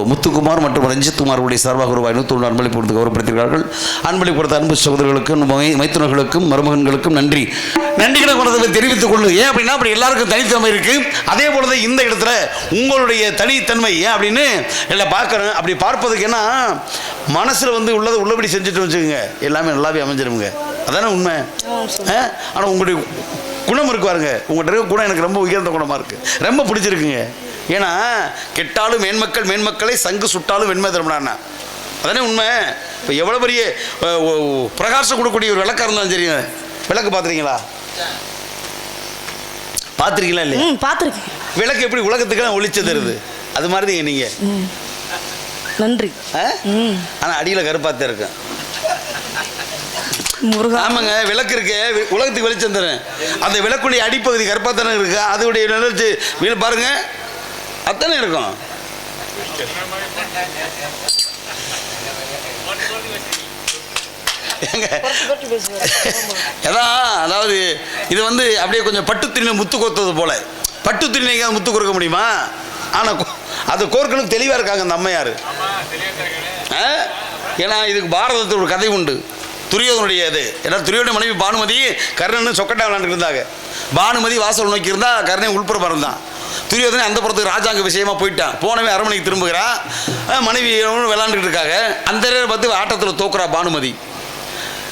முத்துக்குமார் மற்றும் ரஞ்சித்குமாருடைய சார்பாக ரூபாய் 101 அன்பளிப்பு கொடுத்து கௌரவப்படுத்தியிருக்கார்கள். அன்பளிப்பு கொடுத்த அன்பு சகோதரர்களுக்கும் மைத்துனர்களுக்கும் மருமகன்களுக்கும் நன்றி. நன்றிகளை கொண்டதை தெரிவித்துக் கொள்ளு. ஏன் அப்படின்னா அப்படி எல்லாருக்கும் தனித்தன்மை இருக்கு. அதே போலதான் இந்த இடத்துல உங்களுடைய தனித்தன்மை ஏன் அப்படின்னு எல்லாம் பார்க்கறேன். அப்படி பார்ப்பதுக்கு என்ன மனசுல உள்ளதை உள்ளபடி செஞ்சுட்டு வச்சுக்கோங்க, எல்லாமே நல்லாவே அமைஞ்சிருங்க. அதானே உண்மை. ஆனால் உங்களுடைய குணம் இருக்கு பாருங்க, உங்கள்கிட்ட இருக்க குணம் எனக்கு ரொம்ப உயர்ந்த குணமாக இருக்கு, ரொம்ப பிடிச்சிருக்குங்க. ஏன்னா கெட்டாலும் மேன்மக்களை சங்கு சுட்டாலும் வெண்மை தரமுடாண்ணா, அதானே உண்மை. இப்போ எவ்வளோ பெரிய பிரகாசம் கொடுக்கக்கூடிய ஒரு விளக்காக இருந்தாலும் சரி. விளக்கு பார்த்துருக்கீங்களா? பார்த்துருக்கீங்களா இல்லையா? பார்த்துருக்கேன். விளக்கு எப்படி உலகத்துக்கு ஒளிச்சு தருது, அது மாதிரி தான் நீங்கள். நன்றி. ஆனால் அடியில் கருப்பாத்தான் இருக்கும். ஆமாங்க, விளக்கு இருக்கு, உலகத்துக்கு வெளிச்சம் தரேன். அந்த விளக்குடைய அடிப்பகுதி கருப்பாத்தானே இருக்கு, அதோடைய நிலச்சி வீடு பாருங்க, அத்தனை இருக்கும். அதாவது இது அப்படியே கொஞ்சம் பட்டு துணி முத்து கோத்தது போல. பட்டு துணி முத்து கோர்க்க முடியுமா? ஆனால் அது கோர்க்கணும் தெளிவாக இருக்காங்க அந்த அம்மையார். ஏன்னா இதுக்கு பாரதத்தில் ஒரு கதை உண்டு, துரியோதனுடைய இது. ஏன்னா துரியோதன மனைவி பானுமதி கர்ணன் சொக்கட்டா விளாண்டுட்டு இருந்தாங்க. பானுமதி வாசல் நோக்கி இருந்தா, கர்ணன் உள்புறம் இருந்தான். துரியோதனை அந்த புறத்துக்கு ராஜாங்க விஷயமா போயிட்டான். போனவே அரண்மனைக்கு திரும்புகிறா, மனைவி விளாண்டுக்கிட்டு இருக்காங்க. அந்த பார்த்து ஆட்டத்தில் தோக்குறா பானுமதி.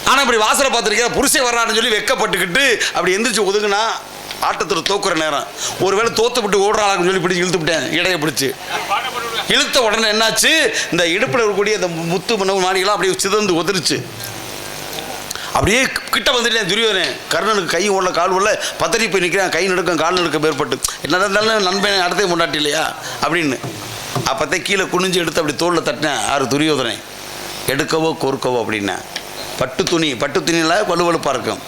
ஆனால் இப்படி வாசலை பார்த்துருக்கா, புருஷன் வர்றான்னு சொல்லி வெக்கப்பட்டுக்கிட்டு அப்படி எந்திரிச்சு ஒதுக்குனா ஆட்டத்தில் தோக்குற நேரம். ஒருவேளை தோத்துப்பட்டு ஓடுறாங்கன்னு சொல்லி பிடிச்சி இழுத்துவிட்டேன், இடையை பிடிச்சி இழுத்த உடனே என்னாச்சு, இந்த இடுப்பில் இருக்கக்கூடிய இந்த முத்து மாடிகளாம் அப்படியே சிதந்து உதிர்ச்சு. அப்படியே கிட்ட வந்துட்டேன் துரியோதனன். கர்ணனுக்கு கை ஓடல கால் ஓடல, பத்தடி போய் நிற்கிறேன், கை நடுக்கம் கால் நடுக்கம் ஏற்பட்டு. என்னதான் இருந்தாலும் நண்பன் அடுத்தே முன்னாட்டி இல்லையா அப்படின்னு. அப்போத்தே கீழே குனிஞ்சு எடுத்து அப்படி தோளில் தட்டினேன். யார்? துரியோதனை. எடுக்கவோ கோர்க்கவோ அப்படின்னா. பட்டு துணியில் வலுவலுப்பாக இருக்கும்,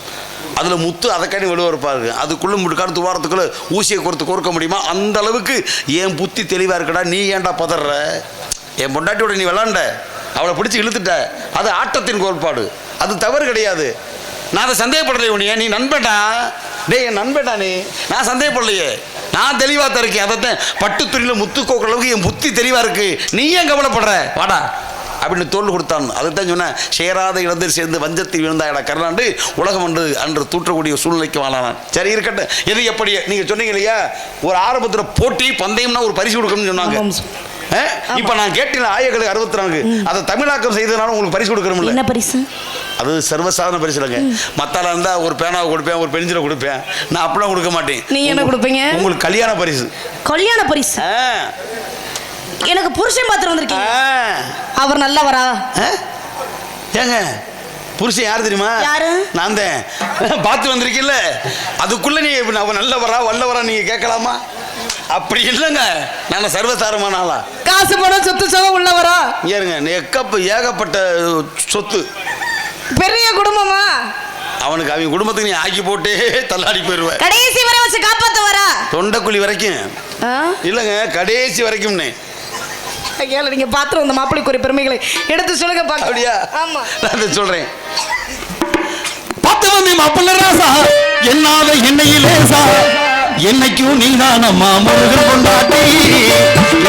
அதில் முத்து அதைக்காண்டி வலுவலுப்பாக இருக்கும். அதுக்குள்ளே முடுக்காடு துவாரத்துக்குள்ளே ஊசியை கோர்க்க முடியுமா? அந்த அளவுக்கு என் புத்தி தெளிவாக இருக்கடா. நீ ஏன்டா பதற? என் பொண்டாட்டியோட நீ விளாண்ட, அவளை பிடிச்சி இழுத்துட்ட, அது ஆட்டத்தின் கோட்பாடு, அது தவறு கிடையாது. நான் அதை சந்தேகப்படலையே உனிய, நீ நண்பேடா. டேய் என் நண்பேடா நீ, நான் சந்தேகப்படலையே, நான் தெளிவாக தான் இருக்கேன். அதைத்தான் பட்டு துணியில் முத்து கோக்குற அளவுக்கு என் புத்தி தெளிவாக இருக்கு, நீ ஏன் கவலைப்படுற, வாடா அப்படின்னு தோல் கொடுத்தான். அதுதான் சொன்னேன், சேராத இடத்தில் சேர்ந்து வஞ்சத்தில் விழுந்தாயடா கர்ணாண்டு உலகம் அன்று தூற்றக்கூடிய சூழ்நிலைக்கு வாழானான். சரி இருக்கட்டும், எது எப்படி நீங்கள் சொன்னீங்க இல்லையா, ஒரு ஆரம்பத்தில் போட்டி பந்தயம்னா ஒரு பரிசு கொடுக்கணும்னு சொன்னாங்க. இப்ப நான் கேட்டேன் 1064 அதை தமிழாக்கம் செய்ததுனால உங்களுக்கு பரிசு கொடுக்கணும்ல. என்ன பரிசு? அது சர்வசாதாரண பரிசு இல்லைங்க. மத்தால இருந்தா ஒரு பேனாவை கொடுப்பேன், ஒரு பென்சிலை கொடுப்பேன், நான் அப்படிலாம் கொடுக்க மாட்டேன். நீங்க என்ன கொடுப்பீங்க? உங்களுக்கு கல்யாண பரிசு. கல்யாண பரிசு? எனக்கு புருஷன் பார்த்து வந்திருக்கீங்க, அவர் நல்லவரா? ஏங்க புருஷன் யாரு தெரியுமா? யாரு? நான் தான் பார்த்து வந்திருக்கீல்ல, அதுக்குள்ள நீ அவன் நல்லவரா வல்லவரா நீங்க கேட்கலாமா? அப்படி இல்லைங்க, நான் சர்வசாரமான ஆளா, காசு பணம் சொத்து சுகம் உள்ளவரா? ஏறுங்க ஏகப்பட்ட சொத்து, பெரிய குடும்பமா அவனுக்கு. அவங்க குடும்பத்துக்கு நீ ஆக்கி போட்டு தள்ளாடி போயிருவ. கடைசி வரை வச்சு காப்பாத்த வரா, தொண்டைக்குழி வரைக்கும் இல்லைங்க, கடைசி வரைக்கும். நீங்க பாத்துரு அந்த மாப்பிள்ளைக்குரிய பெருமைகளை எடுத்து சொல்லுங்க. அப்படியா? ஆமா, நான் சொல்றேன். பத்து வந்து மாப்பிள்ளை ராசா என்னாத என்னையிலேசா, என்னைக்கும் நீதானம்மா முருகன் பொண்டாட்டி,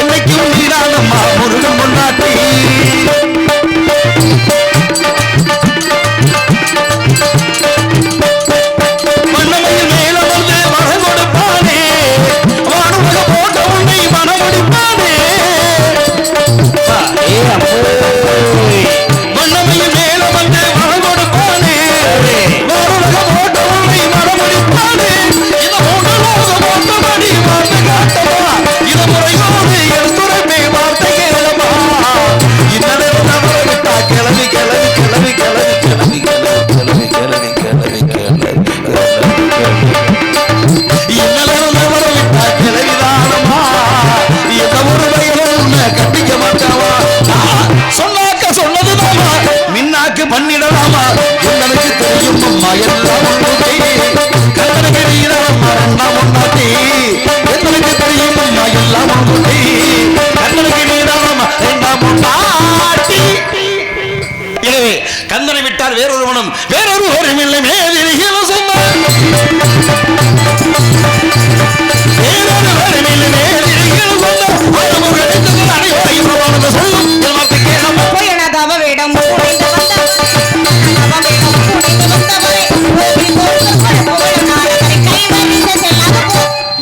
என்னைக்கும் நீதானம்மா முருகன் பொண்டாட்டி. கிளவி கிளவி கிளவி கிளவி கிளவி கிளவி கிளவிதானமா எந்த ஒரு வகையிலும் கட்டிக்க மாட்டாவா சொன்னாக்க சொன்னதுதாமா மின்னாக்கு பண்ணிடலாமா எங்களுக்கு தெரியும் அம்மா எல்லாம் கண்ணனுக்கு தெரியுதாமா ரெண்டாம் ஒன்னாட்டி எங்களுக்கு தெரியும் அம்மா எல்லாம் கண்ணனுக்கு நீதாமா ரெண்டாம் ஒன்னாட்டி. எனவே கந்தனை விட்டால் வேறொருவனும் வேறொருவரும் இல்லை மேதிரிகளும் சொன்னார்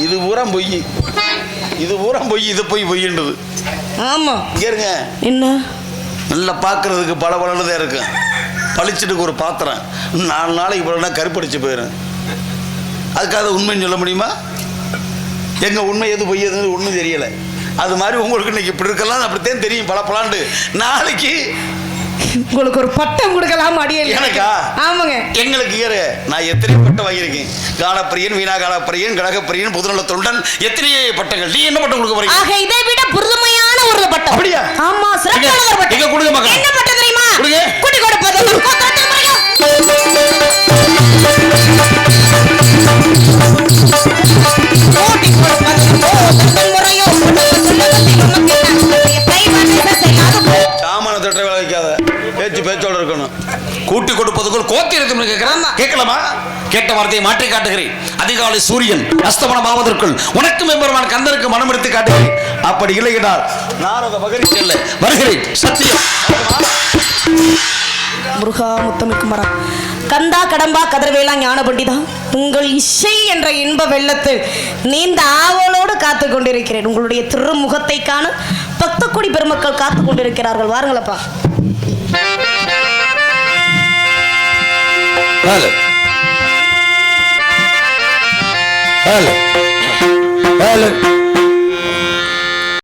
இது பூரா பொய், இது பூரா பொய், இது பொய் பொய்ன்றது. ஆமா இங்க இருங்க, என்ன நல்லா பார்க்கறதுக்கு பல பலனுதான் இருக்கு. பளிச்சுட்டு ஒரு பாத்திரம் 4 நாளைக்கு போனா கருப்படிச்சு போயிடும். அதுக்காக உண்மைன்னு சொல்ல முடியுமா? எங்க உண்மை எது பொய் எதுன்னு ஒன்றும் தெரியலை. அது மாதிரி உங்களுக்கு இன்னைக்கு இப்படி இருக்கலாம், அப்படித்தான் தெரியும் பல பலாண்டு. நாளைக்கு உங்களுக்கு ஒரு பட்டம் கொடுக்கலாம் அடியே. எனக்கா? ஆமாங்க. எங்களுக்கு ஏறு, நான் எத்தனை பட்டம் வாங்கியிருக்கேன். காலப்பிரியன், வீணா காலப்பிரியன், கழகப்பிரியன், புதுநல தொண்டன், எத்தனையோ பட்டங்கள். நீ என்ன பட்டம் கொடுக்க போறீங்க? ஆக இதை விட புதுமையான ஒரு பட்டம். அப்படியா? ஆமா, சிறப்பான ஒரு பட்டம். எங்க கொடுங்க மக்கள். என்ன பட்டம் தெரியுமா? கொடுங்க. குட்டி கொடுப்பது. கூட்டி கொடுப்பது முறையோ சாமான தட்ட வேலை வைக்காத, பேச்சோட இருக்கணும். கூட்டி கொடுப்பதுக்குள் கோத்தி இருக்குன்னு கேட்கிறேன். கேட்கலாமா? கேட்ட வார்த்தையை மாற்றி காட்டுகிறேன். அதிகாலை சூரியன் அஸ்தமனம் ஆவதற்குள் உனக்கு மெம்பருமான கந்தனுக்கு மனம் எடுத்து காட்டுகிறேன். அப்படி இல்லை என்றால் நாரத மகரி செல்ல வருகிறேன். சத்தியம். முருகா முத்தமிக்கு மரம் கந்தா கடம்பா கதிர்வேலா ஞான பண்டிதா, உங்கள் இசை என்ற இன்ப வெள்ளத்தில் நீண்ட ஆவலோடு காத்து கொண்டிருக்கிறேன். உங்களுடைய திருமுகத்தை காண பக்த கோடி பெருமக்கள் காத்து கொண்டிருக்கிறார்கள். வாருங்களப்பா. Hello hello hello